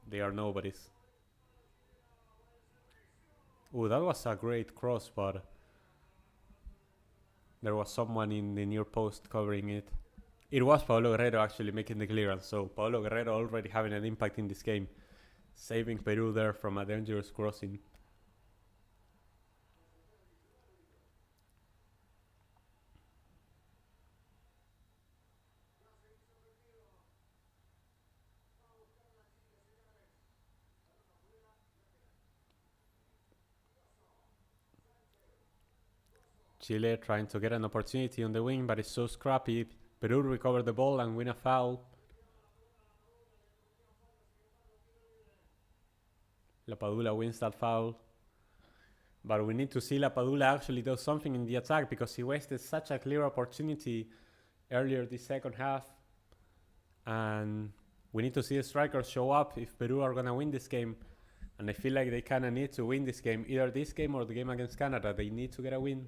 they are nobodies. Ooh, that was a great cross, but there was someone in the near post covering it. It was Paulo Guerrero actually making the clearance, so Paulo Guerrero already having an impact in this game, saving Peru there from a dangerous crossing. Chile trying to get an opportunity on the wing, but it's so scrappy. Peru recover the ball and win a foul. Lapadula wins that foul. But we need to see Lapadula actually do something in the attack because he wasted such a clear opportunity earlier this second half. And we need to see the strikers show up if Peru are going to win this game. And I feel like they kind of need to win this game. Either this game or the game against Canada. They need to get a win.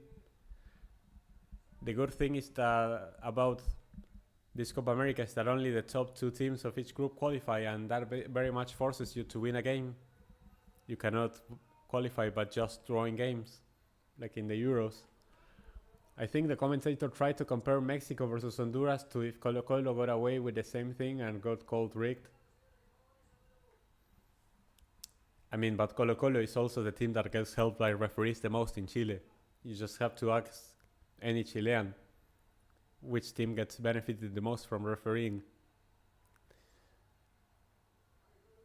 The good thing is that about this Copa America is that only the top 2 teams of each group qualify, and that very much forces you to win a game. You cannot qualify by just drawing games, like in the Euros. I think the commentator tried to compare Mexico versus Honduras to if Colo Colo got away with the same thing and got called rigged. I mean, but Colo Colo is also the team that gets helped by referees the most in Chile. You just have to ask any Chilean which team gets benefited the most from refereeing.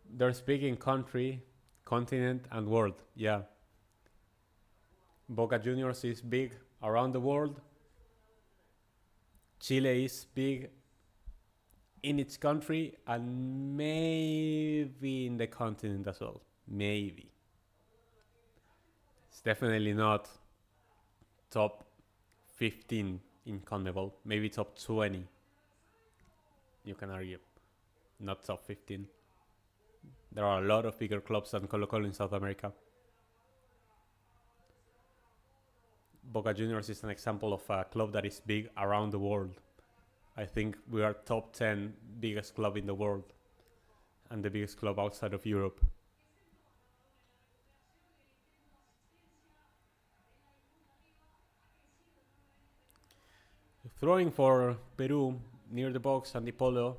They're speaking country, continent, and world. Yeah. Boca Juniors is big around the world. Chile is big in its country and maybe in the continent as well. Maybe. It's definitely not top 15 in CONMEBOL, maybe top 20. You can argue, not top 15. There are a lot of bigger clubs than Colo Colo in South America. Boca Juniors is an example of a club that is big around the world. I think we are top 10 biggest club in the world and the biggest club outside of Europe. Throwing for Peru near the box, Antipolo.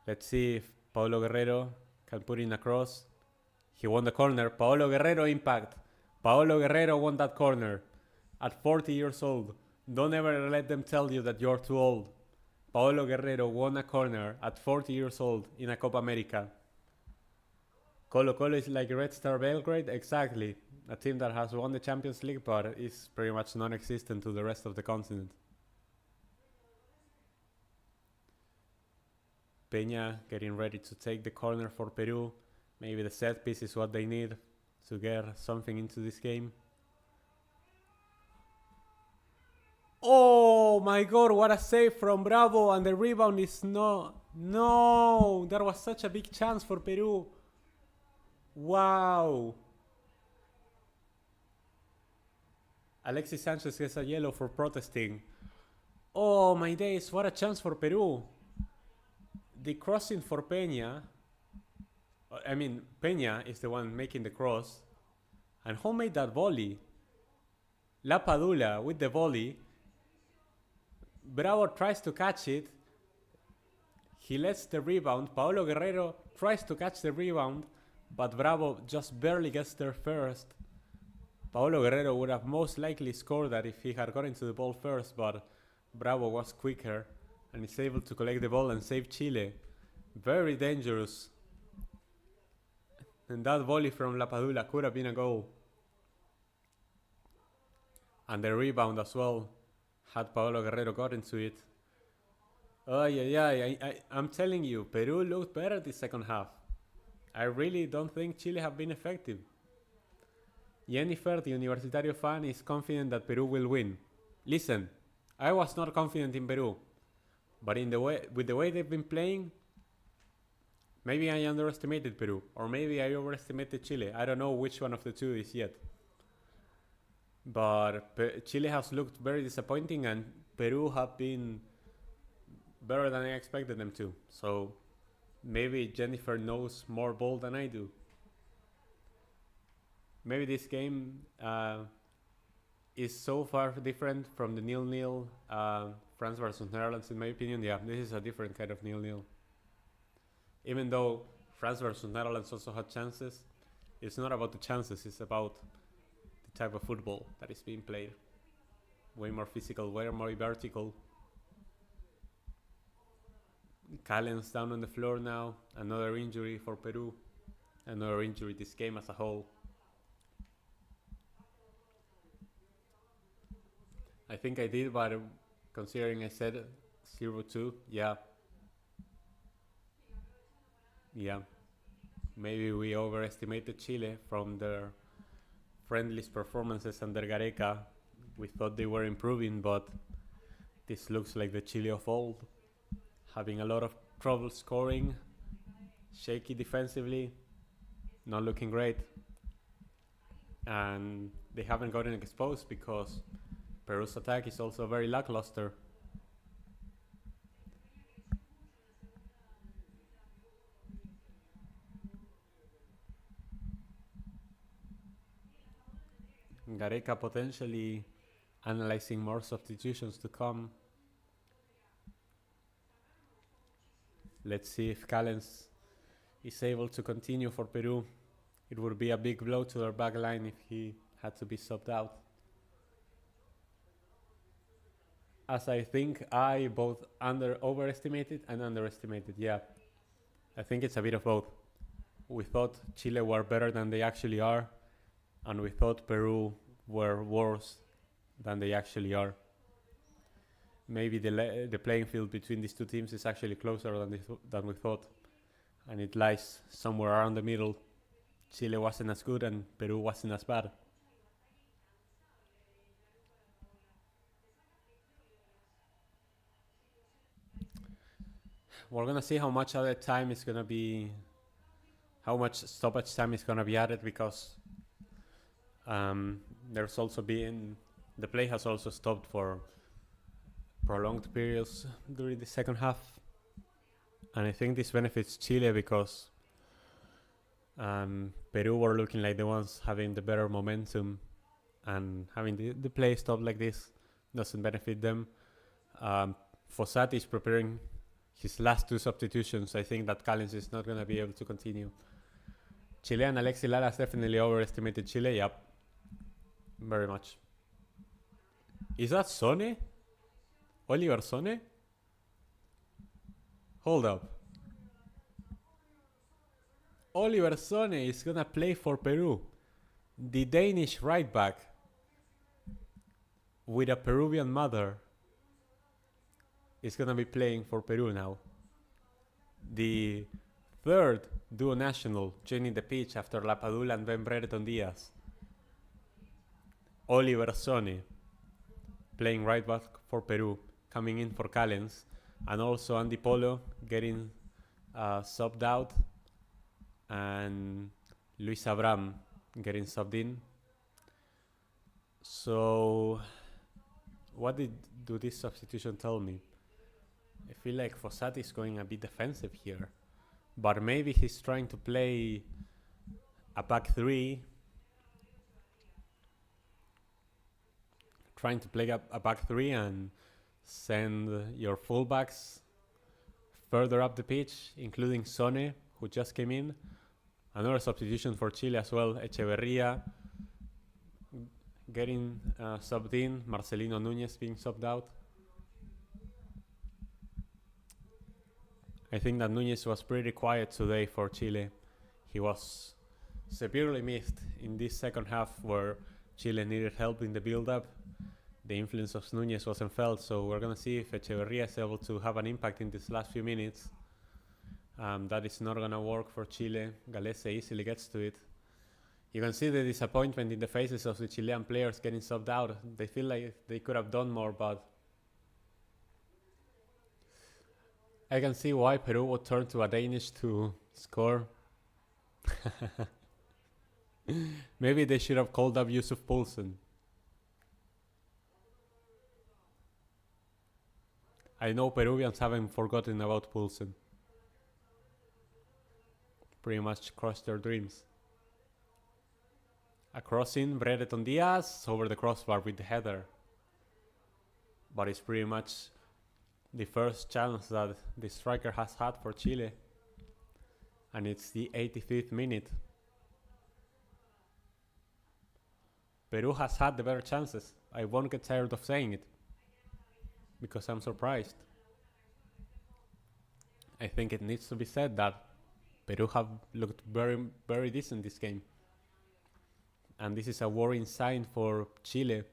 Let's see if Paulo Guerrero can put in a cross. He won the corner. Paulo Guerrero impact. Paulo Guerrero won that corner at 40 years old. Don't ever let them tell you that you're too old. Paulo Guerrero won a corner at 40 years old in a Copa America. Colo Colo is like Red Star Belgrade? Exactly. A team that has won the Champions League but is pretty much non-existent to the rest of the continent. Peña getting ready to take the corner for Peru. Maybe the set piece is what they need to get something into this game. Oh my god, what a save from Bravo, and the rebound is no. No, that was such a big chance for Peru. Wow. Alexis Sanchez gets a yellow for protesting. Oh my days, what a chance for Peru. The crossing for Peña. I mean, Peña is the one making the cross. And who made that volley? La Padula with the volley. Bravo tries to catch it. He lets the rebound. Paolo Guerrero tries to catch the rebound, but Bravo just barely gets there first. Paolo Guerrero would have most likely scored that if he had gotten to the ball first, but Bravo was quicker and is able to collect the ball and save Chile. Very dangerous. And that volley from La Padula could have been a goal. And the rebound as well, had Paolo Guerrero gotten to it. Oh yeah, I'm telling you, Peru looked better the second half. I really don't think Chile have been effective. Jennifer, the Universitario fan, is confident that Peru will win. Listen, I was not confident in Peru, but with the way they've been playing, maybe I underestimated Peru, or maybe I overestimated Chile. I don't know which one of the two is yet. But Chile has looked very disappointing, and Peru have been better than I expected them to. So maybe Jennifer knows more ball than I do. Maybe this game is so far different from the 0-0 France versus Netherlands, in my opinion. Yeah, this is a different kind of 0-0. Even though France versus Netherlands also had chances, it's not about the chances, it's about the type of football that is being played. Way more physical, way more vertical. Callens down on the floor now. Another injury for Peru. Another injury this game as a whole. I think I did, but considering I said 0-2, yeah. Yeah. Maybe we overestimated Chile from their friendliest performances under Gareca. We thought they were improving, but this looks like the Chile of old. Having a lot of trouble scoring, shaky defensively, not looking great. And they haven't gotten exposed because Peru's attack is also very lackluster. Gareca potentially analyzing more substitutions to come. Let's see if Callens is able to continue for Peru. It would be a big blow to their back line if he had to be subbed out. As I think I both overestimated and underestimated. Yeah, I think it's a bit of both. We thought Chile were better than they actually are, and we thought Peru were worse than they actually are. Maybe the playing field between these two teams is actually closer than we thought, and it lies somewhere around the middle. Chile wasn't as good and Peru wasn't as bad. We're gonna see how much other time is gonna be, how much stoppage time is gonna be added, because there's also been, the play has also stopped for prolonged periods during the second half, and I think this benefits Chile because Peru were looking like the ones having the better momentum, and having the play stop like this doesn't benefit them. Fossati is preparing his last two substitutions. I think that Callens is not going to be able to continue. Chile and Alexis Lalas definitely overestimated Chile. Yep, very much. Is that Sone? Oliver Sone? Hold up. Oliver Sone is gonna play for Peru. The Danish right back with a Peruvian mother is gonna be playing for Peru now. the third duo national joining the pitch after Lapadula and Ben Brereton Diaz. Oliver Sone playing right back for Peru, coming in for Callens, and also Andy Polo getting subbed out, and Luis Abram getting subbed in. So, what do this substitution tell me? I feel like Fossati is going a bit defensive here, but maybe he's trying to play a back three, and send your fullbacks further up the pitch, including Sone, who just came in. Another substitution for Chile as well, Echeverria getting subbed in, Marcelino Núñez being subbed out. I think that Núñez was pretty quiet today for Chile. He was severely missed in this second half where Chile needed help in the build-up. The influence of Núñez wasn't felt, so we're going to see if Echeverria is able to have an impact in these last few minutes. That is not going to work for Chile. Galese easily gets to it. You can see the disappointment in the faces of the Chilean players getting subbed out. They feel like they could have done more, but I can see why Peru would turn to a Danish to score. Maybe they should have called up Yusuf Poulsen. I know Peruvians haven't forgotten about Poulsen. Pretty much crushed their dreams. A crossing, Brereton Diaz over the crossbar with the header. But it's pretty much the first chance that the striker has had for Chile. And it's the 85th minute. Peru has had the better chances. I won't get tired of saying it, because I'm surprised. I think it needs to be said that Peru have looked very, very decent this game. And this is a worrying sign for Chile,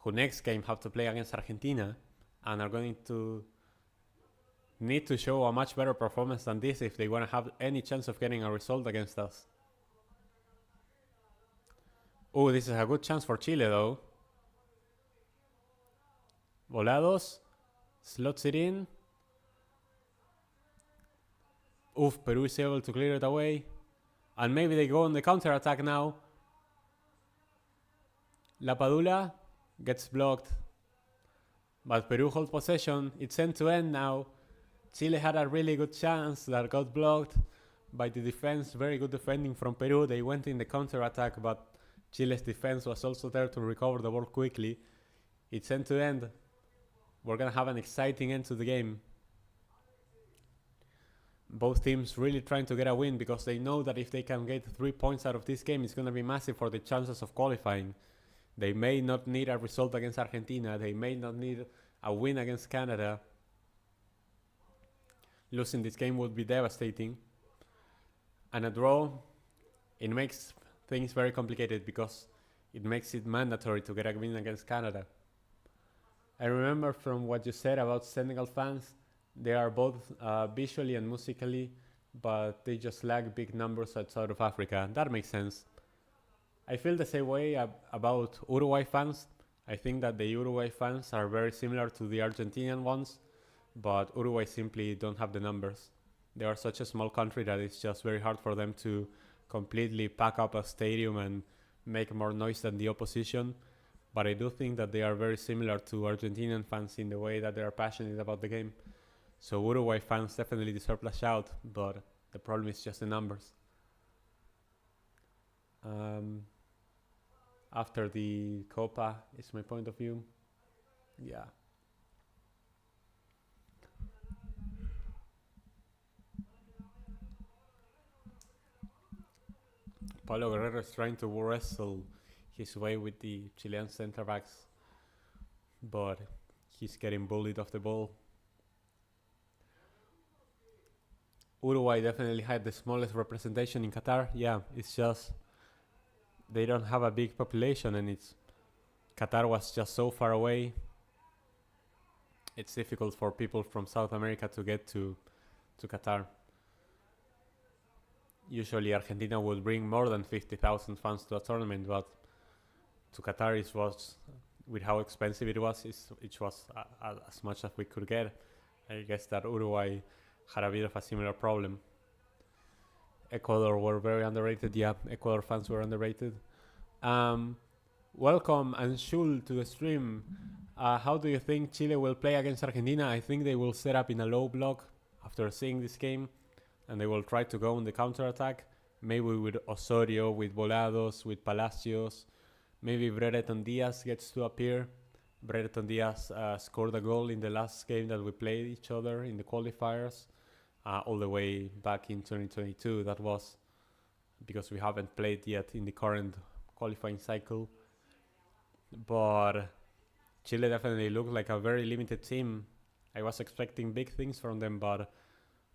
who next game have to play against Argentina and are going to need to show a much better performance than this if they want to have any chance of getting a result against us. Oh, this is a good chance for Chile though. Volados slots it in. Oof, Peru is able to clear it away. And maybe they go on the counter attack now. Lapadula gets blocked. But Peru hold possession. It's end to end now. Chile had a really good chance that got blocked by the defense. Very good defending from Peru. They went in the counter attack, but Chile's defense was also there to recover the ball quickly. It's end to end. We're going to have an exciting end to the game. Both teams really trying to get a win because they know that if they can get 3 points out of this game, it's going to be massive for the chances of qualifying. They may not need a result against Argentina. They may not need a win against Canada. Losing this game would be devastating. And a draw, it makes things very complicated because it makes it mandatory to get a win against Canada. I remember from what you said about Senegal fans, they are both visually and musically, but they just lack big numbers outside of Africa. That makes sense. I feel the same way about Uruguay fans. I think that the Uruguay fans are very similar to the Argentinian ones, but Uruguay simply don't have the numbers. They are such a small country that it's just very hard for them to completely pack up a stadium and make more noise than the opposition. But I do think that they are very similar to Argentinian fans in the way that they are passionate about the game. So Uruguay fans definitely deserve a shout, but the problem is just the numbers. After the Copa is my point of view. Yeah. Paulo Guerrero is trying to wrestle his way with the Chilean center backs, but he's getting bullied off the ball. Uruguay definitely had the smallest representation in Qatar. Yeah, it's just they don't have a big population, and Qatar was just so far away. It's difficult for people from South America to get to to Qatar. Usually Argentina would bring more than 50,000 fans to a tournament, but to Qatar it was, with how expensive it was, it was as much as we could get. I guess that Uruguay had a bit of a similar problem. Ecuador were very underrated. Yeah, Ecuador fans were underrated. Welcome Anshul to the stream. How do you think Chile will play against Argentina? I think they will set up in a low block after seeing this game, and they will try to go on the counter-attack. Maybe with Osorio, with Volados, with Palacios. Maybe Brereton Diaz gets to appear. Brereton Diaz scored a goal in the last game that we played each other in the qualifiers, all the way back in 2022. That was because we haven't played yet in the current qualifying cycle. But Chile definitely looked like a very limited team. I was expecting big things from them, but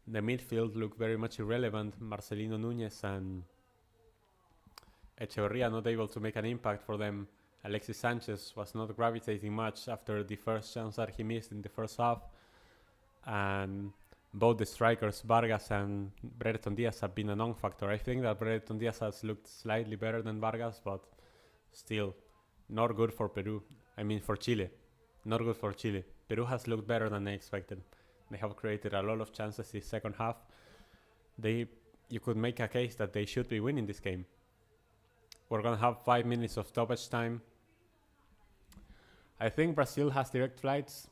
the midfield looked very much irrelevant. Marcelino Núñez and Echeverria not able to make an impact for them. Alexis Sanchez was not gravitating much after the first chance that he missed in the first half. And both the strikers, Vargas and Brereton Diaz, have been a non-factor. I think that Brereton Diaz has looked slightly better than Vargas, but still not good for Peru. I mean for Chile. Not good for Chile. Peru has looked better than I expected. They have created a lot of chances this second half. You could make a case that they should be winning this game. We're going to have 5 minutes of stoppage time. I think Brazil has direct flights.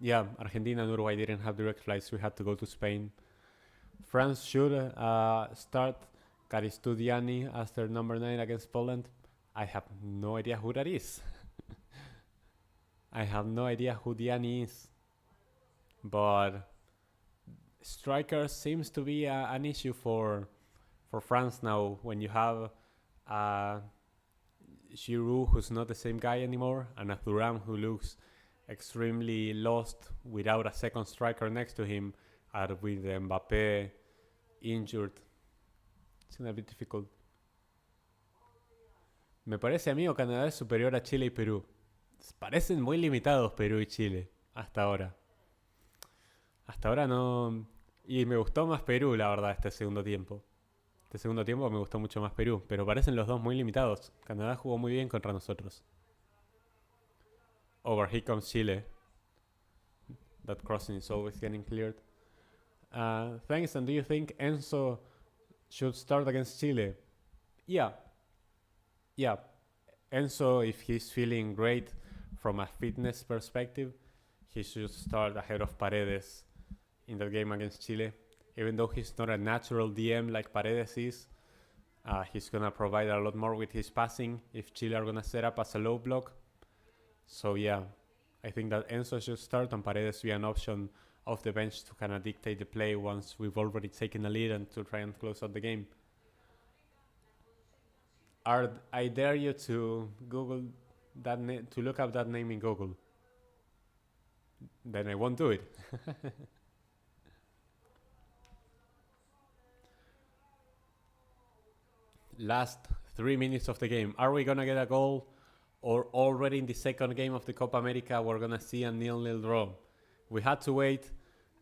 Yeah, Argentina and Uruguay didn't have direct flights. We had to go to Spain. France should start Karistudiani as their number 9 against Poland. I have no idea who that is. I have no idea who Diani is. But striker seems to be an issue for France now, when you have Giroud, who's not the same guy anymore, and a Thuram who looks extremely lost without a second striker next to him, and with Mbappé injured. It's gonna be difficult. Me parece a mí o Canadá es superior a Chile y Perú. Parecen muy limitados Perú y Chile hasta ahora. Hasta ahora no. Y me gustó más Perú, la verdad, este segundo tiempo. Este segundo tiempo me gustó mucho más Perú, pero parecen los dos muy limitados. Canadá jugó muy bien contra nosotros. Over here comes Chile. That crossing is always getting cleared. Thanks, and do you think Enzo should start against Chile? Yeah. Enzo, if he's feeling great from a fitness perspective, he should start ahead of Paredes in that game against Chile. Even though he's not a natural DM like Paredes is, he's going to provide a lot more with his passing if Chile are going to set up as a low block. So yeah, I think that Enzo should start and Paredes be an option off the bench to kind of dictate the play once we've already taken a lead and to try and close out the game. I dare you to Google that to look up that name in Google. Then I won't do it. Last 3 minutes of the game. Are we gonna get a goal, or already in the second game of the Copa America we're gonna see a 0-0 draw? We had to wait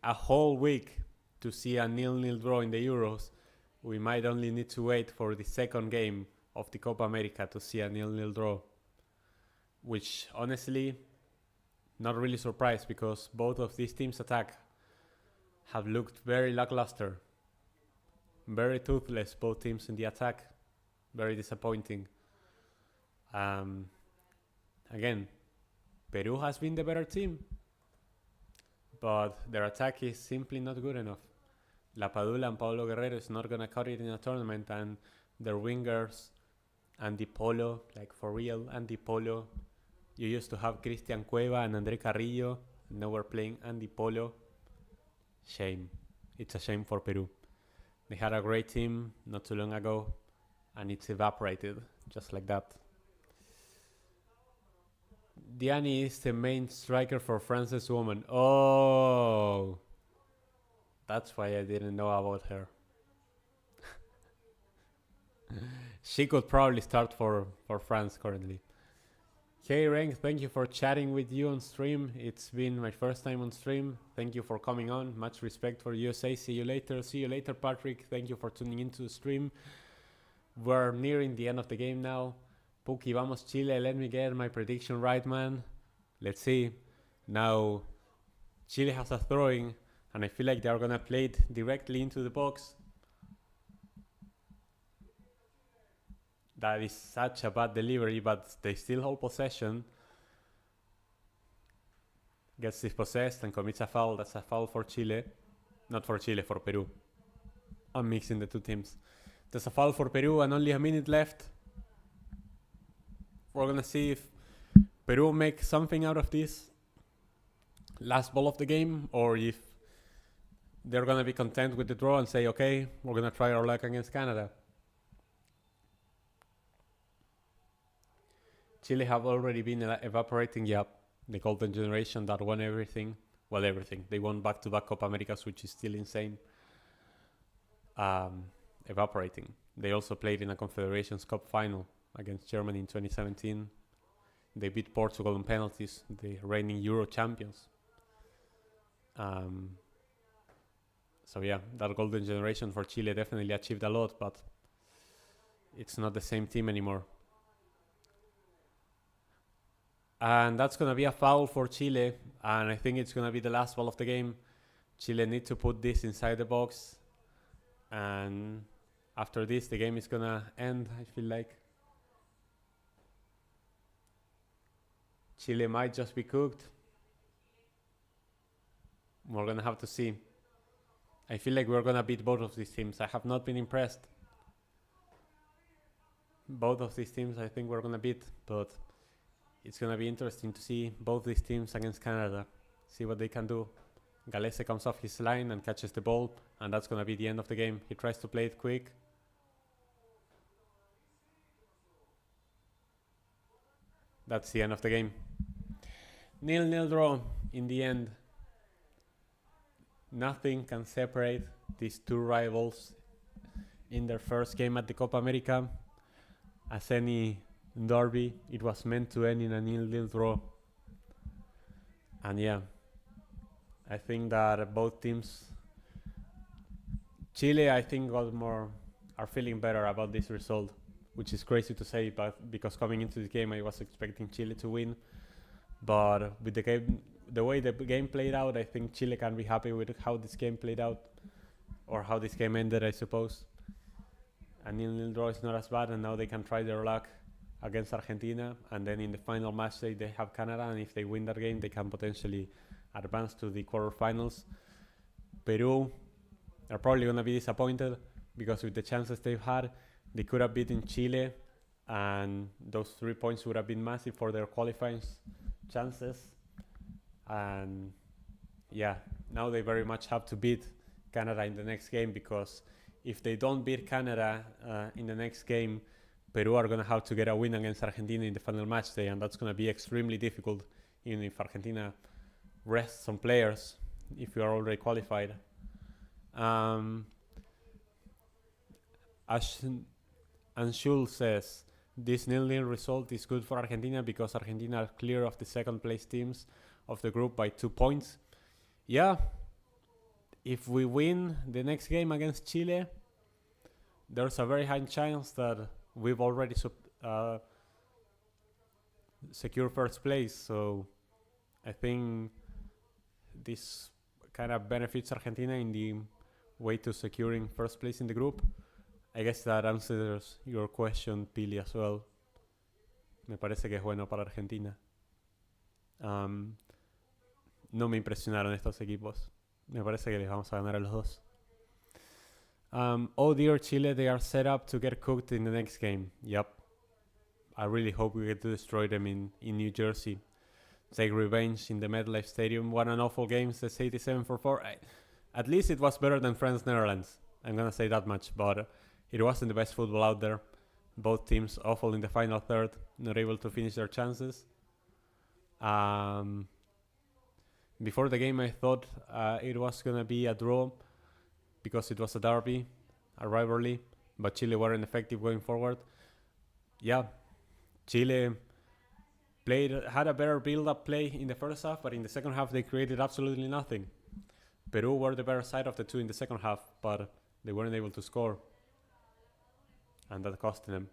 a whole week to see a 0-0 draw in the Euros. We might only need to wait for the second game of the Copa America to see a 0-0 draw, which honestly not really surprised, because both of these teams' attack have looked very lackluster, very toothless, both teams in the attack. Very disappointing. Again, Peru has been the better team, but their attack is simply not good enough. La Padula and Paulo Guerrero is not going to cut it in a tournament, and their wingers, Andy Polo, like for real, Andy Polo. You used to have Cristian Cueva and André Carrillo, and now we're playing Andy Polo. Shame. It's a shame for Peru. They had a great team not too long ago, and it's evaporated just like that. Diani is the main striker for France's woman. Oh, that's why I didn't know about her. She could probably start for France currently. Hey Rank, thank you for chatting with you on stream. It's been my first time on stream. Thank you for coming on. Much respect for USA. See you later. See you later, Patrick. Thank you for tuning into the stream. We're nearing the end of the game now. Puki, vamos Chile. Let me get my prediction right, man. Let's see. Now, Chile has a throwing, and I feel like they're gonna play it directly into the box. That is such a bad delivery, but they still hold possession. Gets dispossessed and commits a foul. That's a foul for Chile. Not for Chile, for Peru. I'm mixing the two teams. There's a foul for Peru and only a minute left. We're gonna see if Peru makes something out of this last ball of the game, or if they're gonna be content with the draw and say, okay, we're gonna try our luck against Canada. Chile have already been evaporating, the golden generation that won everything. Well, everything. They won back-to-back Copa Americas, which is still insane. Evaporating. They also played in a Confederations Cup final against Germany in 2017. They beat Portugal on penalties, the reigning Euro champions. So yeah, that golden generation for Chile definitely achieved a lot, but it's not the same team anymore. And that's going to be a foul for Chile, and I think it's going to be the last ball of the game. Chile need to put this inside the box, and after this the game is going to end, I feel like. Chile might just be cooked. We're going to have to see. I feel like we're going to beat both of these teams. I have not been impressed. Both of these teams I think we're going to beat, but it's going to be interesting to see both these teams against Canada. See what they can do. Galese comes off his line and catches the ball, and that's going to be the end of the game. He tries to play it quick. That's the end of the game. 0-0 draw in the end. Nothing can separate these two rivals in their first game at the Copa America. As any derby, it was meant to end in a 0-0 draw. And yeah, I think that both teams, Chile I think are feeling better about this result, which is crazy to say, but because coming into the game I was expecting Chile to win. But with the way the game played out, I think Chile can be happy with how this game played out, or how this game ended, I suppose. A 0-0 draw is not as bad, and now they can try their luck against Argentina, and then in the final match they have Canada, and if they win that game they can potentially advance to the quarterfinals. Peru are probably going to be disappointed, because with the chances they've had, they could have beaten Chile, and those 3 points would have been massive for their qualifying chances. And yeah, now they very much have to beat Canada in the next game, because if they don't beat Canada in the next game, Peru are going to have to get a win against Argentina in the final match day, and that's going to be extremely difficult, even if Argentina rests some players, if you are already qualified. Anshul says, this 0-0 result is good for Argentina because Argentina are clear of the second place teams of the group by 2 points. Yeah, if we win the next game against Chile, there's a very high chance that we've already secured first place. So I think this kind of benefits Argentina in the way to securing first place in the group. I guess that answers your question, Pili, as well. Me parece que es bueno para Argentina. No me impresionaron estos equipos. Me parece que les vamos a ganar a los dos. Oh dear, Chile, they are set up to get cooked in the next game. Yep. I really hope we get to destroy them in New Jersey. Take revenge in the MetLife Stadium. What an awful game, says 8744. At least it was better than France-Netherlands. I'm going to say that much, but it wasn't the best football out there. Both teams awful in the final third, not able to finish their chances. Before the game I thought it was going to be a draw because it was a derby, a rivalry, but Chile weren't effective going forward. Yeah, Chile had a better build-up play in the first half, but in the second half they created absolutely nothing. Peru were the better side of the two in the second half, but they weren't able to score. And that cost them.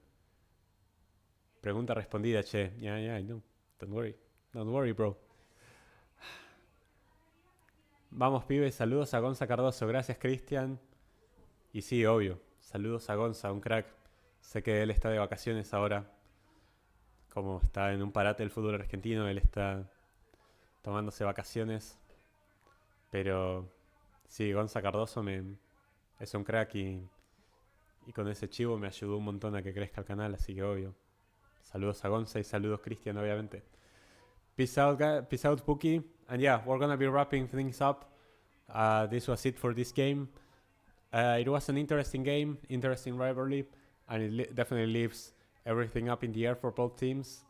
Pregunta respondida, che. Yeah, I know. Don't worry, bro. Vamos, pibes. Saludos a Gonza Cardoso. Gracias, Cristian. Y sí, obvio. Saludos a Gonza, un crack. Sé que él está de vacaciones ahora. Como está en un parate del fútbol argentino, él está tomándose vacaciones. Pero sí, Gonza Cardoso es un crack y con ese chivo me ayudó un montón a que crezca el canal, así que obvio. Saludos a Gonza y saludos Cristian, obviamente. Peace out, guys. Peace out, Pookie. And yeah, we're gonna be wrapping things up. This was it for this game. It was an interesting game, interesting rivalry, and it definitely leaves everything up in the air for both teams.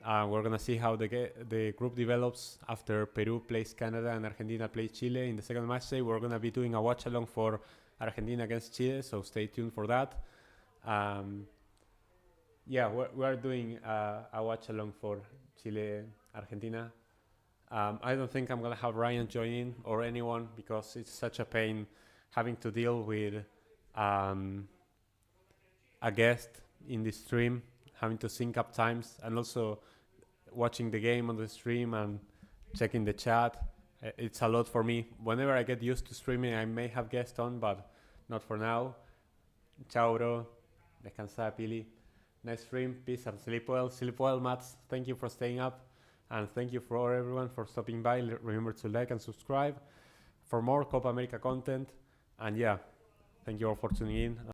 We're gonna see how the group develops after Peru plays Canada and Argentina plays Chile in the second match day. We're gonna be doing a watch along for Argentina against Chile, so stay tuned for that. Yeah, we're doing a watch along for Chile Argentina. I don't think I'm gonna have Ryan join in or anyone because it's such a pain having to deal with a guest in the stream, having to sync up times, and also watching the game on the stream and checking the chat. It's a lot for me. Whenever I get used to streaming, I may have guests on, but not for now. Ciao, bro. Descansa, Pili. Nice stream. Peace and sleep well. Sleep well, Mats. Thank you for staying up. And thank you for everyone for stopping by. Remember to like and subscribe for more Copa America content. And yeah, thank you all for tuning in.